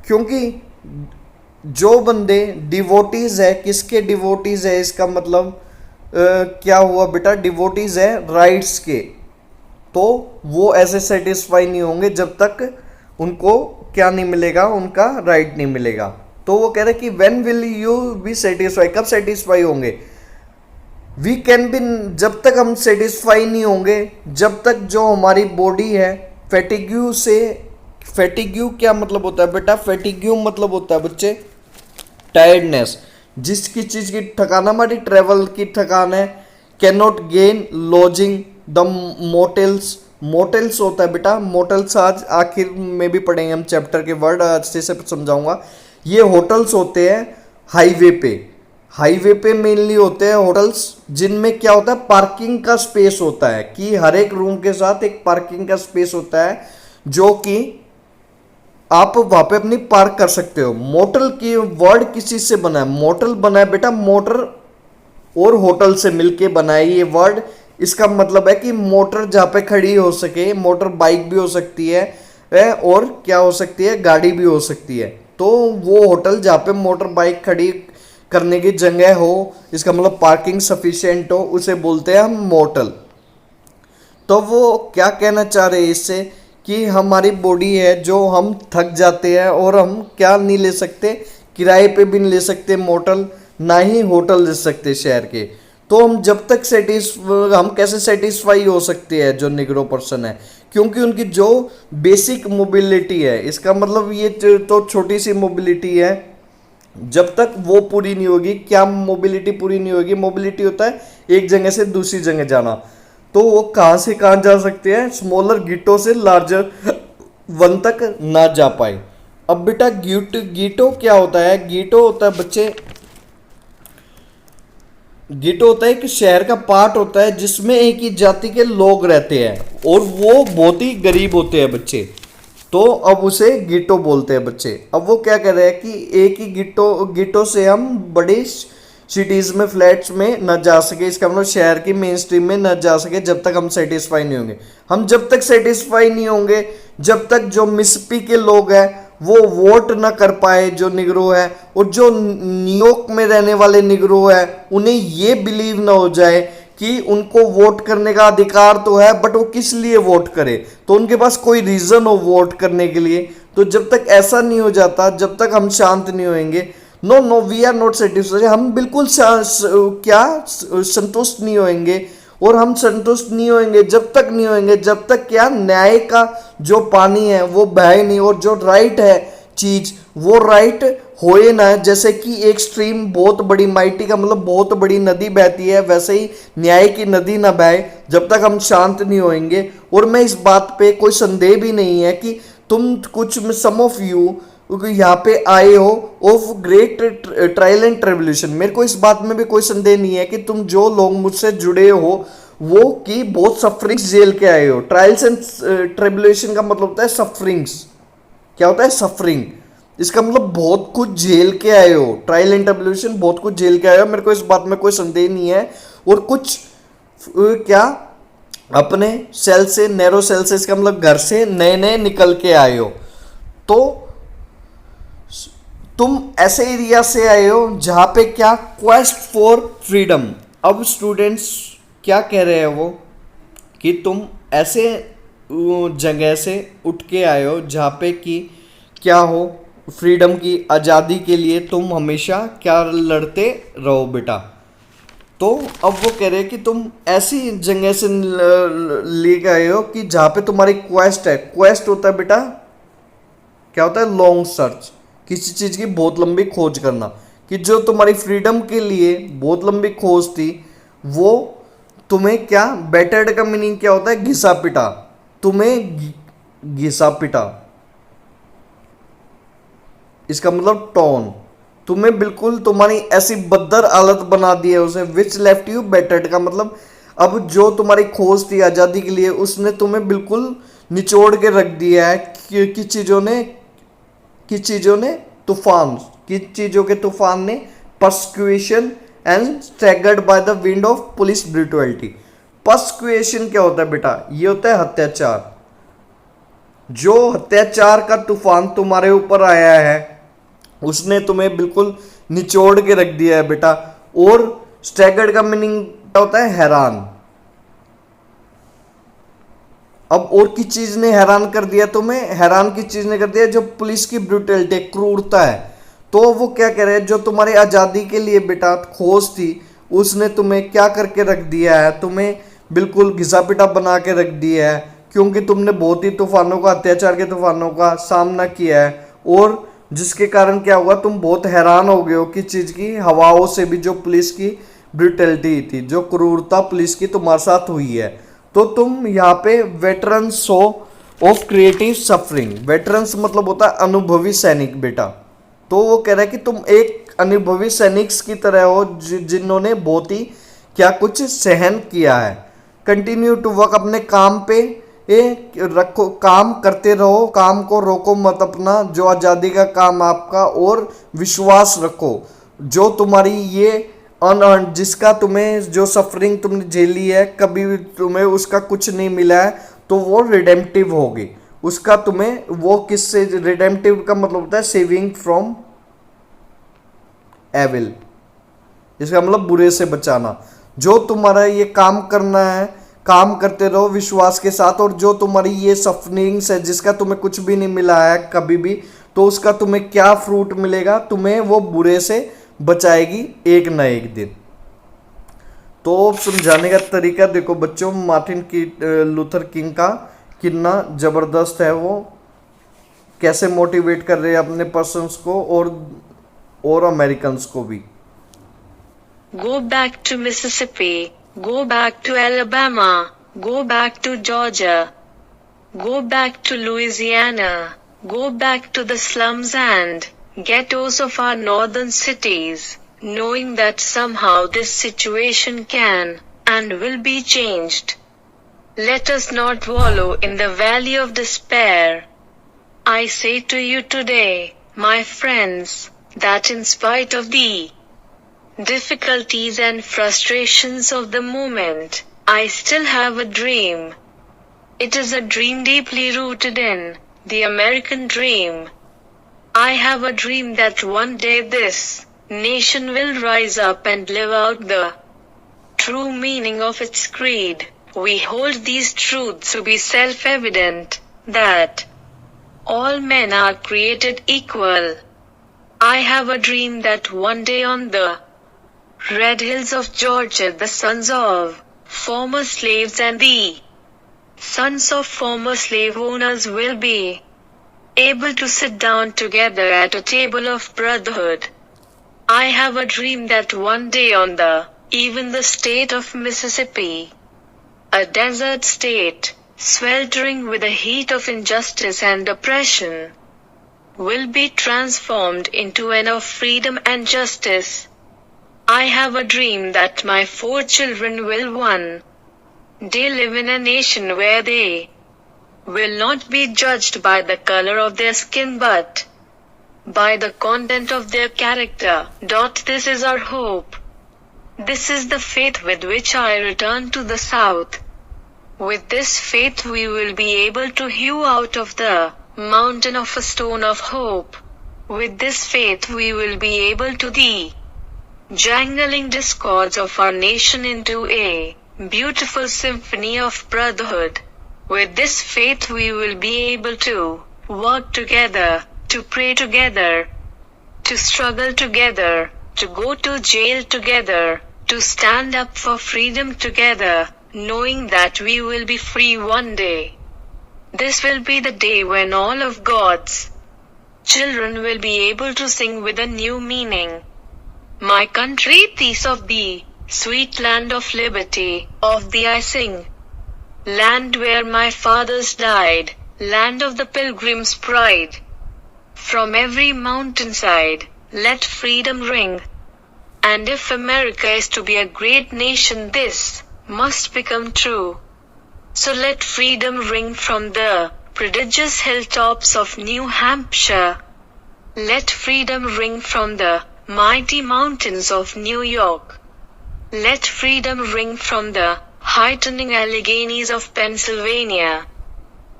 क्योंकि जो बंदे डिवोटीज है, किसके डिवोटीज है, इसका मतलब क्या हुआ बेटा, डिवोटीज है राइट्स के, तो वो ऐसे सेटिस्फाई नहीं होंगे जब तक उनको क्या नहीं मिलेगा, उनका राइट नहीं मिलेगा। तो वो कह रहे कि when will you be satisfy, कब सेटिस्फाई होंगे। वी कैन बी, जब तक हम सेटिस्फाई नहीं होंगे, जब तक जो हमारी बॉडी है फैटिग्यू से, फैटिग्यू क्या मतलब होता है बेटा, फैटिग्यू मतलब होता है बच्चे टायर्डनेस, जिसकी चीज की थकान, हमारी ट्रेवल की थकान है। Can not gain lodging the motels, motels होता है बेटा, मोटेल्स आज आखिर में भी पढ़ेंगे हम, चैप्टर के वर्ड अच्छे से समझाऊंगा। ये होटल्स होते हैं हाईवे पे मेनली होते हैं होटल्स, जिनमें क्या होता है पार्किंग का स्पेस होता है, कि हर एक रूम के साथ एक पार्किंग का स्पेस होता है, जो कि आप वहां पे अपनी पार्क कर सकते हो। मोटल की वर्ड किस चीज से बना है, मोटल बना है बेटा, मोटर और होटल से मिलके बना है ये वर्ड। इसका मतलब है कि मोटर जहां पे खड़ी हो सके, मोटर बाइक भी हो सकती है और क्या हो सकती है, गाड़ी भी हो सकती है। तो वो होटल जहां पे मोटर बाइक खड़ी करने की जगह हो, इसका मतलब पार्किंग सफिशिएंट हो, उसे बोलते हैं हम मोटल। तो वो क्या कहना चाह रहे हैं इससे, कि हमारी बॉडी है, जो हम थक जाते हैं और हम क्या नहीं ले सकते, किराए पे भी नहीं ले सकते मोटल, ना ही होटल ले सकते शहर के। तो हम जब तक हम कैसे सेटिस्फाई हो सकते हैं जो निग्रो पर्सन है, क्योंकि उनकी जो बेसिक मोबिलिटी है, इसका मतलब ये तो छोटी सी मोबिलिटी है, जब तक वो पूरी नहीं होगी, क्या मोबिलिटी पूरी नहीं होगी, मोबिलिटी होता है एक जगह से दूसरी जगह जाना, तो वो कहां से कहां जा सकते हैं, स्मॉलर गीटो से लार्जर वन तक ना जा पाए। अब बेटा गीटो क्या होता है, गीटो होता है बच्चे, गीटो होता है कि शहर का पार्ट होता है जिसमें एक ही जाति के लोग रहते हैं और वो बहुत ही गरीब होते हैं बच्चे, तो अब उसे गीटो बोलते हैं बच्चे। अब वो क्या कह रहे हैं कि एक ही गीटो से हम बड़े सिटीज़ में, फ्लैट्स में न जा सके, इसका मतलब शहर की मेन स्ट्रीम में न जा सके जब तक हम सेटिस्फाई नहीं होंगे। हम जब तक सेटिस्फाई नहीं होंगे, जब तक जो मिसिसिपी के लोग हैं वो वोट ना कर पाए जो निग्रो है, और जो न्यूयॉर्क में रहने वाले निग्रो है उन्हें ये बिलीव ना हो जाए कि उनको वोट करने का अधिकार तो है, बट वो किस लिए वोट करे, तो उनके पास कोई रीजन हो वोट करने के लिए। तो जब तक ऐसा नहीं हो जाता, जब तक हम शांत नहीं होंगे, no we are not satisfied, हम बिल्कुल संतुष्ट नहीं होंगे। और हम संतुष्ट नहीं होंगे जब तक क्या, न्याय का जो पानी है वो बहे नहीं, और जो राइट है चीज वो राइट होए ना। जैसे कि एक स्ट्रीम बहुत बड़ी, माइटी का मतलब बहुत बड़ी नदी बहती है, वैसे ही न्याय की नदी ना बहे जब तक हम शांत नहीं होंगे। और मैं इस बात पे कोई संदेह भी नहीं है कि तुम कुछ, सम ऑफ यू यहाँ पे आए हो of great trial and tribulation, मेरे को इस बात में भी कोई संदेह नहीं है कि तुम जो लोग मुझसे जुड़े हो वो कि बहुत सफरिंग्स झेल के आए हो। ट्रायल्स एंड ट्रिब्यूलेशन का मतलब होता है सफरिंग्स, क्या होता है सफरिंग, इसका मतलब बहुत कुछ झेल के आए हो, ट्रायल एंड ट्रिब्यूलेशन बहुत कुछ झेल के आए हो, मेरे को इस बात में कोई संदेह नहीं है। और कुछ क्या अपने सेल से, नैरो सेल से, इसका मतलब घर से नए निकल के आए हो, तो तुम ऐसे एरिया से आए हो जहां पे क्या, क्वेस्ट फॉर फ्रीडम। अब स्टूडेंट्स क्या कह रहे हैं वो, कि तुम ऐसे जगह से उठ के आए हो जहां पे कि क्या हो, फ्रीडम की, आज़ादी के लिए तुम हमेशा क्या लड़ते रहो बेटा। तो अब वो कह रहे हैं कि तुम ऐसी जगह से ले गए हो कि जहाँ पे तुम्हारी क्वेस्ट है। क्वेस्ट होता है बेटा, क्या होता है, लॉन्ग सर्च, किसी चीज़ की बहुत लंबी खोज करना। कि जो तुम्हारी फ्रीडम के लिए बहुत लंबी खोज थी वो तुम्हें क्या, बैटर्ड का मीनिंग क्या होता है, घिसा पिटा, तुम्हें घिसा पिटा, इसका मतलब टॉन, तुम्हें बिल्कुल तुम्हारी ऐसी बदतर हालत बना दी है उसे, विच लेफ्ट यू बैटर्ड का मतलब अब जो तुम्हारी खोज थी आज़ादी के लिए उसने तुम्हें बिल्कुल निचोड़ के रख दिया है। किस चीज़ों ने तूफान, किस चीज़ों के तूफान ने, persecution and staggered by the wind of police brutality. Persecution क्या होता है बेटा, ये होता है अत्याचार। जो अत्याचार का तूफान तुम्हारे ऊपर आया है उसने तुम्हें बिल्कुल निचोड़ के रख दिया है बेटा। और स्टैगर्ड का मीनिंग क्या होता है, हैरान। अब और किस चीज ने हैरान कर दिया तुम्हें, हैरान किस चीज ने कर दिया, जो पुलिस की ब्रूटलिटी, क्रूरता है। तो वो क्या कह रहे हैं, जो तुम्हारी आजादी के लिए बेटा खोज थी उसने तुम्हें क्या करके रख दिया है, तुम्हें बिल्कुल घिसा पिटा बना के रख दिया है, क्योंकि तुमने बहुत ही तूफानों का, अत्याचार के तूफानों का सामना किया है। और जिसके कारण क्या हुआ, तुम बहुत हैरान हो गए हो किस चीज की, हवाओं से भी, जो पुलिस की ब्रूटलिटी थी, जो क्रूरता पुलिस की तुम्हारे साथ हुई है। तो तुम यहाँ पे veterans of creative suffering, veterans मतलब होता है अनुभवी सैनिक बेटा। तो वो कह रहा है कि तुम एक अनुभवी सैनिक की तरह हो जिन्होंने बहुत ही क्या कुछ सहन किया है। कंटिन्यू टू वर्क, अपने काम पे रखो, काम करते रहो, काम को रोको मत अपना, जो आज़ादी का काम आपका। और विश्वास रखो, जो तुम्हारी ये अनअर्न, जिसका तुम्हें जो सफरिंग तुमने झेली है, कभी भी तुम्हें उसका कुछ नहीं मिला है, तो वो रिडेम्पटिव होगी। उसका तुम्हें वो किससे, रिडेम्पटिव का मतलब होता है सेविंग फ्रॉम एविल, इसका मतलब बुरे से बचाना। जो तुम्हारा ये काम करना है, काम करते रहो विश्वास के साथ। और जो तुम्हारी ये सफरिंग्स है, जिसका तुम्हें कुछ भी नहीं मिला है कभी भी, तो उसका तुम्हें क्या फ्रूट मिलेगा, तुम्हें वो बुरे से बचाएगी एक ना एक दिन। तो समझाने का तरीका देखो बच्चों, मार्टिन लूथर किंग का कितना जबरदस्त है, वो कैसे मोटिवेट कर रहे हैं अपने पर्सन्स को और अमेरिकन्स को भी। Go back to Mississippi, go back to Alabama, go back to Georgia, go back to Louisiana, go back to the slums and ghettos of our northern cities, knowing that somehow this situation can and will be changed. Let us not wallow in the valley of despair. I say to you today, my friends, that in spite of the difficulties and frustrations of the moment, I still have a dream. It is a dream deeply rooted in the American dream. I have a dream that one day this nation will rise up and live out the true meaning of its creed. We hold these truths to be self-evident, that all men are created equal. I have a dream that one day on the red hills of Georgia, the sons of former slaves and the sons of former slave owners will be able to sit down together at a table of brotherhood. I have a dream that one day on even the state of Mississippi, a desert state, sweltering with the heat of injustice and oppression, will be transformed into an of freedom and justice. I have a dream that my 4 children will one day live in a nation where they will not be judged by the color of their skin but by the content of their character. This is our hope. This is the faith with which I return to the South. With this faith we will be able to hew out of the mountain of a stone of hope. With this faith we will be able to the jangling discords of our nation into a beautiful symphony of brotherhood. With this faith we will be able to work together, to pray together, to struggle together, to go to jail together, to stand up for freedom together, knowing that we will be free one day. This will be the day when all of God's children will be able to sing with a new meaning. My country, peace of thee, sweet land of liberty, of thee I sing. Land where my fathers died, land of the pilgrim's pride. From every mountainside, let freedom ring. And if America is to be a great nation, this must become true. So let freedom ring from the prodigious hilltops of New Hampshire. Let freedom ring from the mighty mountains of New York. Let freedom ring from the heightening Alleghenies of Pennsylvania.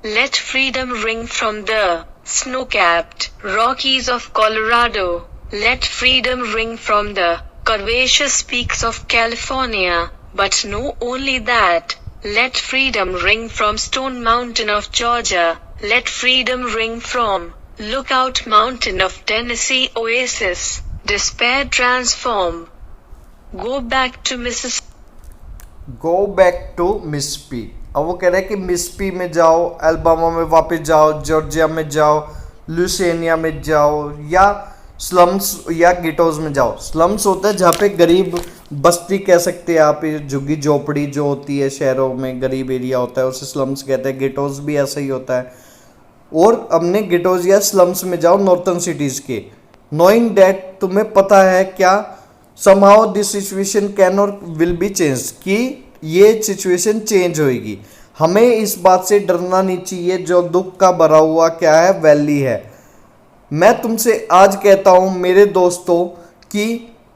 Let freedom ring from the snow-capped Rockies of Colorado. Let freedom ring from the curvaceous peaks of California. But no only that, let freedom ring from Stone Mountain of Georgia. Let freedom ring from Lookout Mountain of Tennessee. Oasis, despair transform. Go back to Mississippi. Go back two Mississippi. अब वो कह रहे हैं कि Mississippi में जाओ, Alabama में वापस जाओ, जॉर्जिया में जाओ, लुइसियाना में जाओ, या स्लम्स या गेटोज में जाओ। स्लम्स होता है जहाँ पे गरीब बस्ती कह सकते हैं आप, झुग्गी झोपड़ी जो होती है शहरों में, गरीब एरिया होता है, उसे स्लम्स कहते हैं। गेटोज भी ऐसा ही होता है। और अपने गेटोज या स्लम्स में जाओ नॉर्थन सिटीज़ के, नोइंग डैट, तुम्हें पता है क्या, somehow this situation can or will be changed, कि ये सिचुएशन चेंज होएगी। हमें इस बात से डरना नहीं चाहिए, जो दुख का भरा हुआ क्या है, वैली है। मैं तुमसे आज कहता हूँ मेरे दोस्तों कि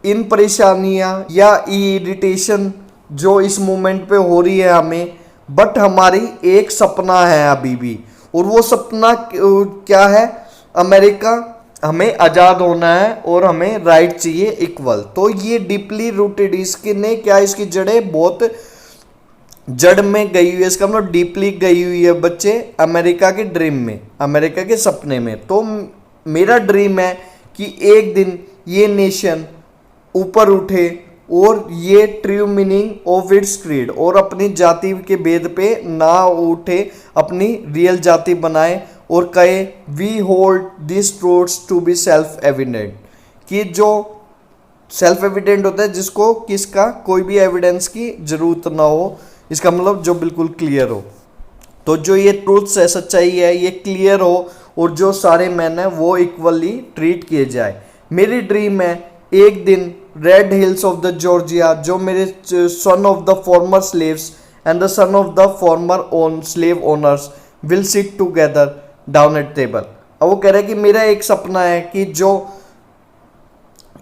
इन परेशानियाँ या इरिटेशन जो इस मोमेंट पे हो रही है हमें, बट हमारी एक सपना है अभी भी, और वो सपना क्या है, अमेरिका, हमें आज़ाद होना है और हमें राइट चाहिए इक्वल। तो ये डीपली रूटेड, इसके ने क्या, इसकी जड़ें बहुत जड़ में गई हुई है, इसका मतलब डीपली गई हुई है बच्चे अमेरिका के ड्रीम में, अमेरिका के सपने में। तो मेरा ड्रीम है कि एक दिन ये नेशन ऊपर उठे और ये true meaning of its creed, और अपनी जाति के भेद पे ना उठे, अपनी रियल जाति बनाए और कहे we hold this truths to be self evident, कि जो सेल्फ एविडेंट होता है जिसको किसका कोई भी एविडेंस की जरूरत ना हो, इसका मतलब जो बिल्कुल क्लियर हो। तो जो ये ट्रूथ्स है, सच्चाई है, ये क्लियर हो और जो सारे मैन है वो इक्वली ट्रीट किए जाए। मेरी ड्रीम है एक दिन red hills of the Georgia, जो मेरे son of the former slaves and the son of the former own slave owners will sit together down at table. अब वो कह रहे हैं कि मेरा एक सपना है कि जो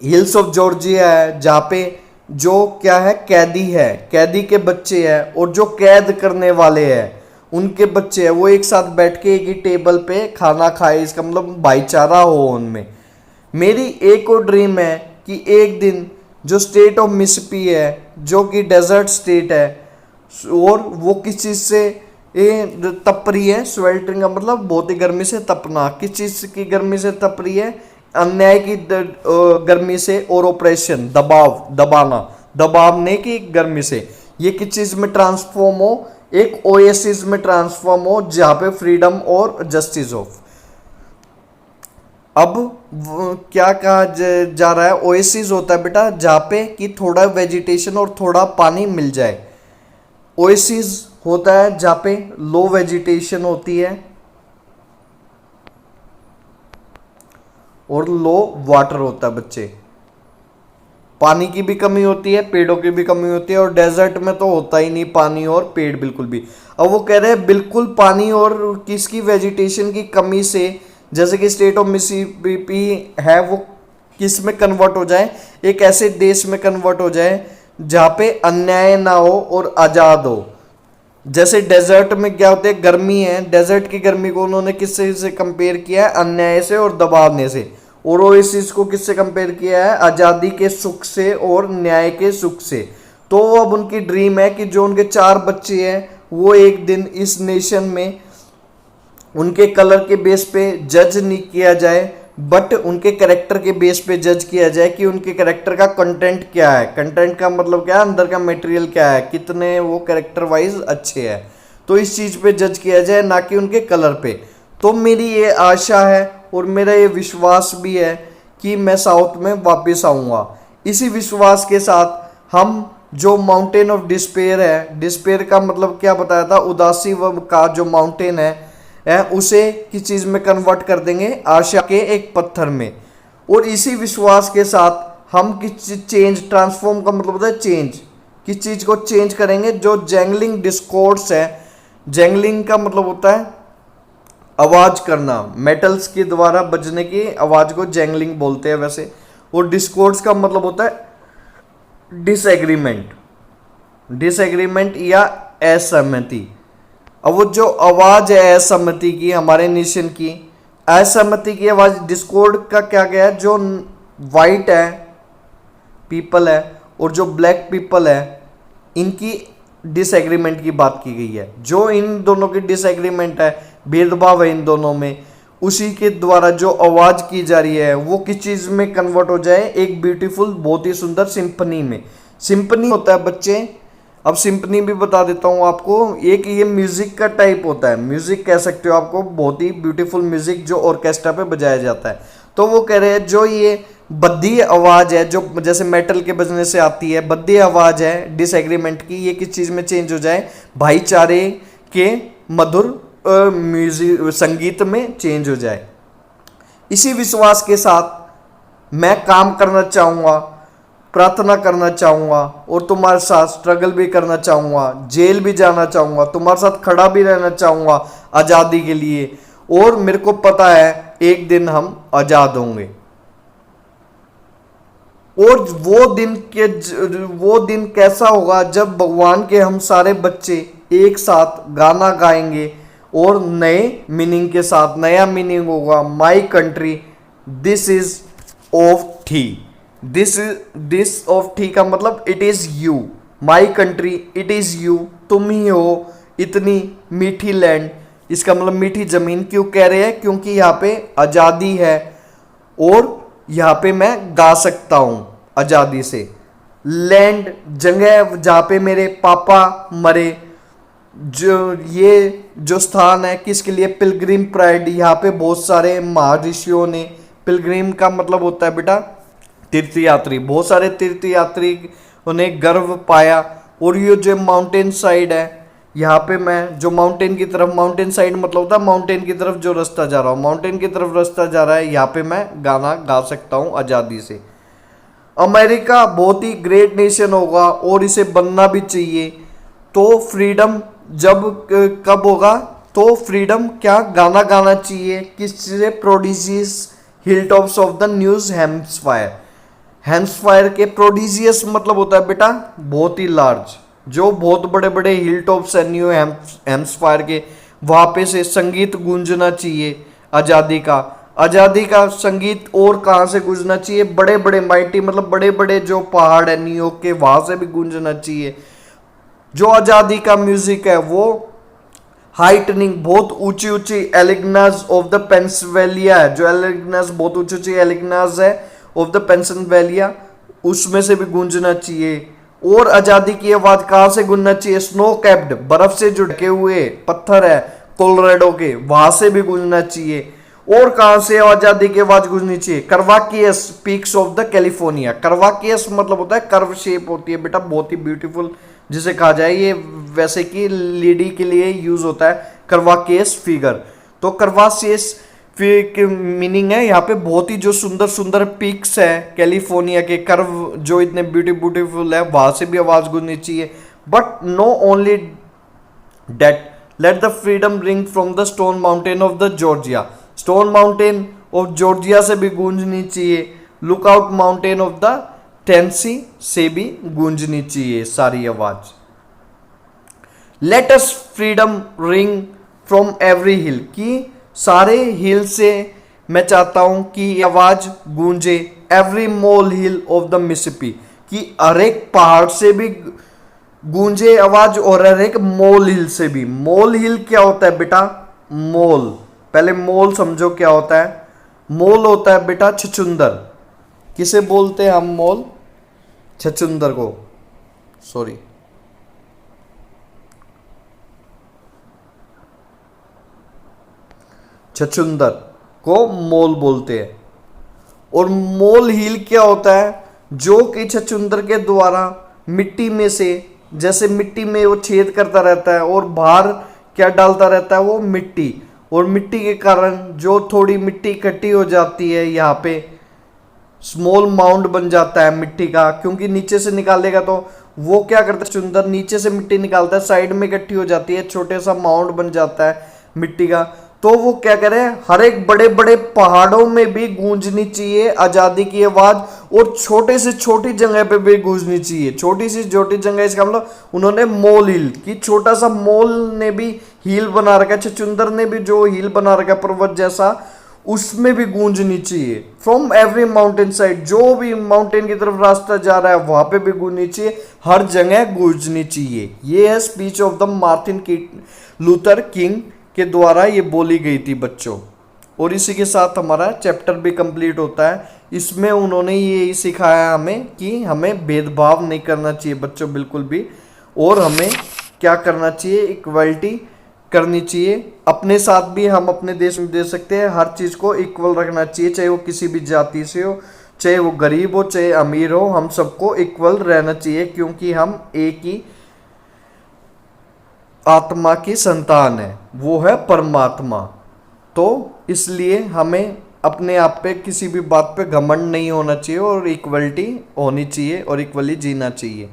हिल्स ऑफ जॉर्जिया है, जहाँ पे जो क्या है, कैदी है, कैदी के बच्चे हैं, और जो कैद करने वाले हैं उनके बच्चे हैं, वो एक साथ बैठ के एक ही टेबल पे खाना खाए, इसका मतलब भाईचारा हो उनमें। मेरी एक और ड्रीम है कि एक दिन जो स्टेट ऑफ मिसिसिपी है, जो कि डेजर्ट स्टेट है, और वो किस चीज़ से तप रही है, स्वेल्टरिंग का मतलब बहुत ही गर्मी से तपना, किस चीज़ की गर्मी से तप रही है, अन्याय की गर्मी से, और ऑपरेशन, दबावने की गर्मी से। ये किस चीज़ में ट्रांसफॉर्म हो, एक ओएसिस में ट्रांसफॉर्म हो, जहाँ पे फ्रीडम और जस्टिस हो। अब क्या कहा जा रहा है, ओएसिस होता है बेटा जहाँ पे कि थोड़ा वेजिटेशन और थोड़ा पानी मिल जाए। ओएसिस होता है जहाँ पे लो वेजिटेशन होती है और लो वाटर होता है बच्चे, पानी की भी कमी होती है, पेड़ों की भी कमी होती है, और डेजर्ट में तो होता ही नहीं पानी और पेड़ बिल्कुल भी। अब वो कह रहे हैं बिल्कुल पानी और किसकी वेजिटेशन की कमी से, जैसे कि स्टेट ऑफ मिसिसिपी है, वो किस में कन्वर्ट हो जाए, एक ऐसे देश में कन्वर्ट हो जाए जहाँ पे अन्याय ना हो और आज़ाद हो। जैसे डेजर्ट में क्या होते हैं, गर्मी है, डेजर्ट की गर्मी को उन्होंने किससे से कंपेयर किया है, अन्याय से और दबावने से, और ओएसिस को किससे कंपेयर किया है, आज़ादी के सुख से और न्याय के सुख से। तो अब उनकी ड्रीम है कि जो उनके 4 बच्चे हैं वो एक दिन इस नेशन में उनके कलर के बेस पे जज नहीं किया जाए, बट उनके कैरेक्टर के बेस पे जज किया जाए कि उनके कैरेक्टर का कंटेंट क्या है। कंटेंट का मतलब क्या है, अंदर का मटेरियल क्या है, कितने वो कैरेक्टर वाइज अच्छे हैं, तो इस चीज़ पे जज किया जाए, ना कि उनके कलर पे। तो मेरी ये आशा है और मेरा ये विश्वास भी है कि मैं साउथ में वापस आऊँगा। इसी विश्वास के साथ हम जो माउंटेन ऑफ डिस्पेयर है, डिस्पेयर का मतलब क्या बताया था, उदासी का जो माउंटेन है उसे किस चीज़ में कन्वर्ट कर देंगे, आशा के एक पत्थर में। और इसी विश्वास के साथ हम किस चेंज, ट्रांसफॉर्म का मतलब होता है चेंज, किस चीज़ को चेंज करेंगे, जो जैंगलिंग डिस्कॉर्ड्स है। जैंगलिंग का मतलब होता है आवाज करना, मेटल्स के द्वारा बजने की आवाज को जैंगलिंग बोलते हैं वैसे। और डिस्कॉर्ड्स का मतलब होता है डिसएग्रीमेंट, डिसएग्रीमेंट या असहमति। अब वो जो आवाज है असहमति की, हमारे नेशन की असहमति की आवाज, डिस्कॉर्ड का क्या गया है, जो वाइट है पीपल है और जो ब्लैक पीपल है, इनकी डिसएग्रीमेंट की बात की गई है। जो इन दोनों की डिसएग्रीमेंट है, भेदभाव है इन दोनों में, उसी के द्वारा जो आवाज की जा रही है वो किस चीज में कन्वर्ट हो जाए, एक ब्यूटीफुल, बहुत ही सुंदर सिंफनी में। सिंफनी होता है बच्चे, अब सिंफनी भी बता देता हूँ आपको, एक ये म्यूजिक का टाइप होता है, म्यूजिक कह सकते हो आपको, बहुत ही ब्यूटीफुल म्यूजिक जो ऑर्केस्ट्रा पे बजाया जाता है। तो वो कह रहे हैं जो ये बद्दी आवाज है, जो जैसे मेटल के बजने से आती है, बद्दी आवाज है डिसएग्रीमेंट की, ये किस चीज में चेंज हो जाए, भाईचारे के मधुर म्यूजिक संगीत में चेंज हो जाए। इसी विश्वास के साथ मैं काम करना चाहूँगा, प्रार्थना करना चाहूँगा और तुम्हारे साथ स्ट्रगल भी करना चाहूँगा, जेल भी जाना चाहूँगा, तुम्हारे साथ खड़ा भी रहना चाहूँगा आज़ादी के लिए। और मेरे को पता है एक दिन हम आज़ाद होंगे। और वो दिन कैसा होगा जब भगवान के हम सारे बच्चे एक साथ गाना गाएंगे और नए मीनिंग के साथ। नया मीनिंग होगा my country this is of थी, दिस ऑफ थी का मतलब it is you, my country it is you, तुम ही हो इतनी मीठी लैंड। इसका मतलब मीठी जमीन क्यों कह रहे हैं, क्योंकि यहाँ पे आज़ादी है और यहाँ पे मैं गा सकता हूँ आज़ादी से। लैंड जगह जहाँ पे मेरे पापा मरे, जो स्थान है किसके लिए, पिलग्रिम प्राइड। यहाँ पे बहुत सारे महर्षियों ने, पिलग्रिम का मतलब होता है बेटा तीर्थयात्री, बहुत सारे तीर्थयात्री उन्हें गर्व पाया। और ये जो माउंटेन साइड है, यहाँ पे मैं जो माउंटेन की तरफ, माउंटेन साइड मतलब होता है माउंटेन की तरफ जो रास्ता जा रहा हूँ, माउंटेन की तरफ रास्ता जा रहा है, यहाँ पे मैं गाना गा सकता हूँ आज़ादी से। अमेरिका बहुत ही ग्रेट नेशन होगा और इसे बनना भी चाहिए। तो फ्रीडम जब कब होगा, तो फ्रीडम क्या गाना गाना चाहिए किससे, प्रोडिजियस हिलटॉप्स ऑफ द न्यूज हेम्सफायर। हेम्सफायर के प्रोडिजियस मतलब होता है बेटा बहुत ही लार्ज, जो बहुत बड़े बड़े हिल टॉप्स है न्यू हेम्सफायर के, वहाँ पे से संगीत गूंजना चाहिए आज़ादी का। आज़ादी का संगीत और कहाँ से गूंजना चाहिए, बड़े बड़े माइटी मतलब बड़े बड़े जो पहाड़ है न्यूयॉर्क के, वहाँ से भी गूंजना चाहिए। जो आज़ादी का म्यूजिक है वो हाइटनिंग, बहुत ऊंची ऊंची एलिग्नास ऑफ द पेंसिल्वेनिया है, जो एलिग्नास बहुत ऊंची ऊंची एलिग्नास है ऑफ द पेंसिल्वेनिया, उसमें से भी गूंजना चाहिए। और आज़ादी की आवाज कहाँ से गूंजना चाहिए, स्नो कैप्ड, बर्फ से जो ढके हुए पत्थर है कोलोराडो के, वहां से भी गूंजना चाहिए। और कहां से आज़ादी की आवाज गूंजनी चाहिए, कर्वाकियस पीक्स ऑफ द कैलिफोर्निया। कर्वाकियस मतलब होता है कर्व शेप होती है बेटा, बहुत ही ब्यूटीफुल जिसे कहा जाए, ये वैसे कि लेडी के लिए यूज होता है कर्वाकियस फिगर। तो कर्वाकियस मीनिंग है यहाँ पे बहुत ही जो सुंदर सुंदर पीक्स है कैलिफोर्निया के, कर्व जो इतने ब्यूटीफुल है, वहां से भी आवाज गूंजनी चाहिए। But no only that, let the freedom ring from the Stone Mountain of the Georgia. Stone Mountain of Georgia से भी गूंजनी चाहिए, look out mountain of the Tennessee से भी गूंजनी चाहिए सारी आवाज। Let us freedom ring from every hill, की सारे हिल से मैं चाहता हूं कि आवाज गूंजे। Every mole hill of the Mississippi, कि हर एक पहाड़ से भी गूंजे आवाज और हर एक मोल हिल से भी। मोल हिल क्या होता है बेटा, मोल, पहले मोल समझो क्या होता है। मॉल होता है बेटा छछुंदर। किसे बोलते हैं हम मॉल? छछुंदर को, सॉरी। छछुंदर को मॉल बोलते हैं। और मोल हील क्या होता है? जो कि छछुंदर के द्वारा मिट्टी में से, जैसे मिट्टी में वो छेद करता रहता है और बाहर क्या डालता रहता है? वो मिट्टी। और मिट्टी के कारण जो थोड़ी मिट्टी इकट्ठी हो जाती है यहाँ पे स्मॉल माउंट बन जाता है मिट्टी का, क्योंकि नीचे से निकालेगा तो वो क्या करता है छछुंदर, नीचे से मिट्टी निकालता है, साइड में इकट्ठी हो जाती है, छोटे सा माउंट बन जाता है मिट्टी का। तो वो क्या करे, हर एक बड़े बड़े पहाड़ों में भी गूंजनी चाहिए आजादी की आवाज, और छोटे से छोटी जगह पे भी गूंजनी चाहिए। छोटी से छोटी जगह, इसका मतलब उन्होंने मोल हिल की, छोटा सा मोल ने भी हिल बना रखा है, छछुंदर ने भी जो हिल बना रखा है पर्वत जैसा, उसमें भी गूंजनी चाहिए। फ्रॉम एवरी माउंटेन साइड, जो भी माउंटेन की तरफ रास्ता जा रहा है वहां पे भी गूंजनी चाहिए, हर जगह गूंजनी चाहिए। ये है speech of the Martin Luther king के द्वारा ये बोली गई थी बच्चों। और इसी के साथ हमारा चैप्टर भी कंप्लीट होता है। इसमें उन्होंने ये सिखाया हमें कि हमें भेदभाव नहीं करना चाहिए बच्चों बिल्कुल भी, और हमें क्या करना चाहिए, इक्वलिटी करनी चाहिए। अपने साथ भी हम अपने देश में दे सकते हैं, हर चीज़ को इक्वल रखना चाहिए, चाहे वो किसी भी जाति से हो, चाहे वो गरीब हो, चाहे अमीर हो, हम सबको इक्वल रहना चाहिए, क्योंकि हम एक ही आत्मा की संतान है, वो है परमात्मा। तो इसलिए हमें अपने आप पे किसी भी बात पे घमंड नहीं होना चाहिए, और इक्वलिटी होनी चाहिए, और इक्वली जीना चाहिए।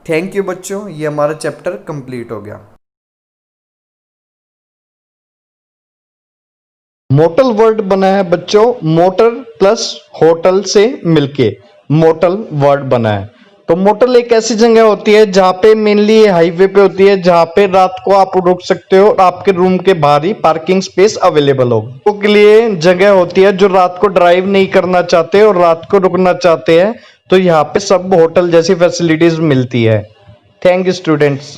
थैंक यू बच्चों, ये हमारा चैप्टर कंप्लीट हो गया। मोटल वर्ड बना है बच्चों, मोटर प्लस होटल से मिलके मोटल वर्ड बना है। तो मोटल एक ऐसी जगह होती है जहाँ पे मेनली हाईवे पे होती है, जहाँ पे रात को आप रुक सकते हो और आपके रूम के बाहर ही पार्किंग स्पेस अवेलेबल हो। तो के लिए जगह होती है जो रात को ड्राइव नहीं करना चाहते और रात को रुकना चाहते हैं, तो यहाँ पे सब होटल जैसी फैसिलिटीज मिलती है। Thank you students.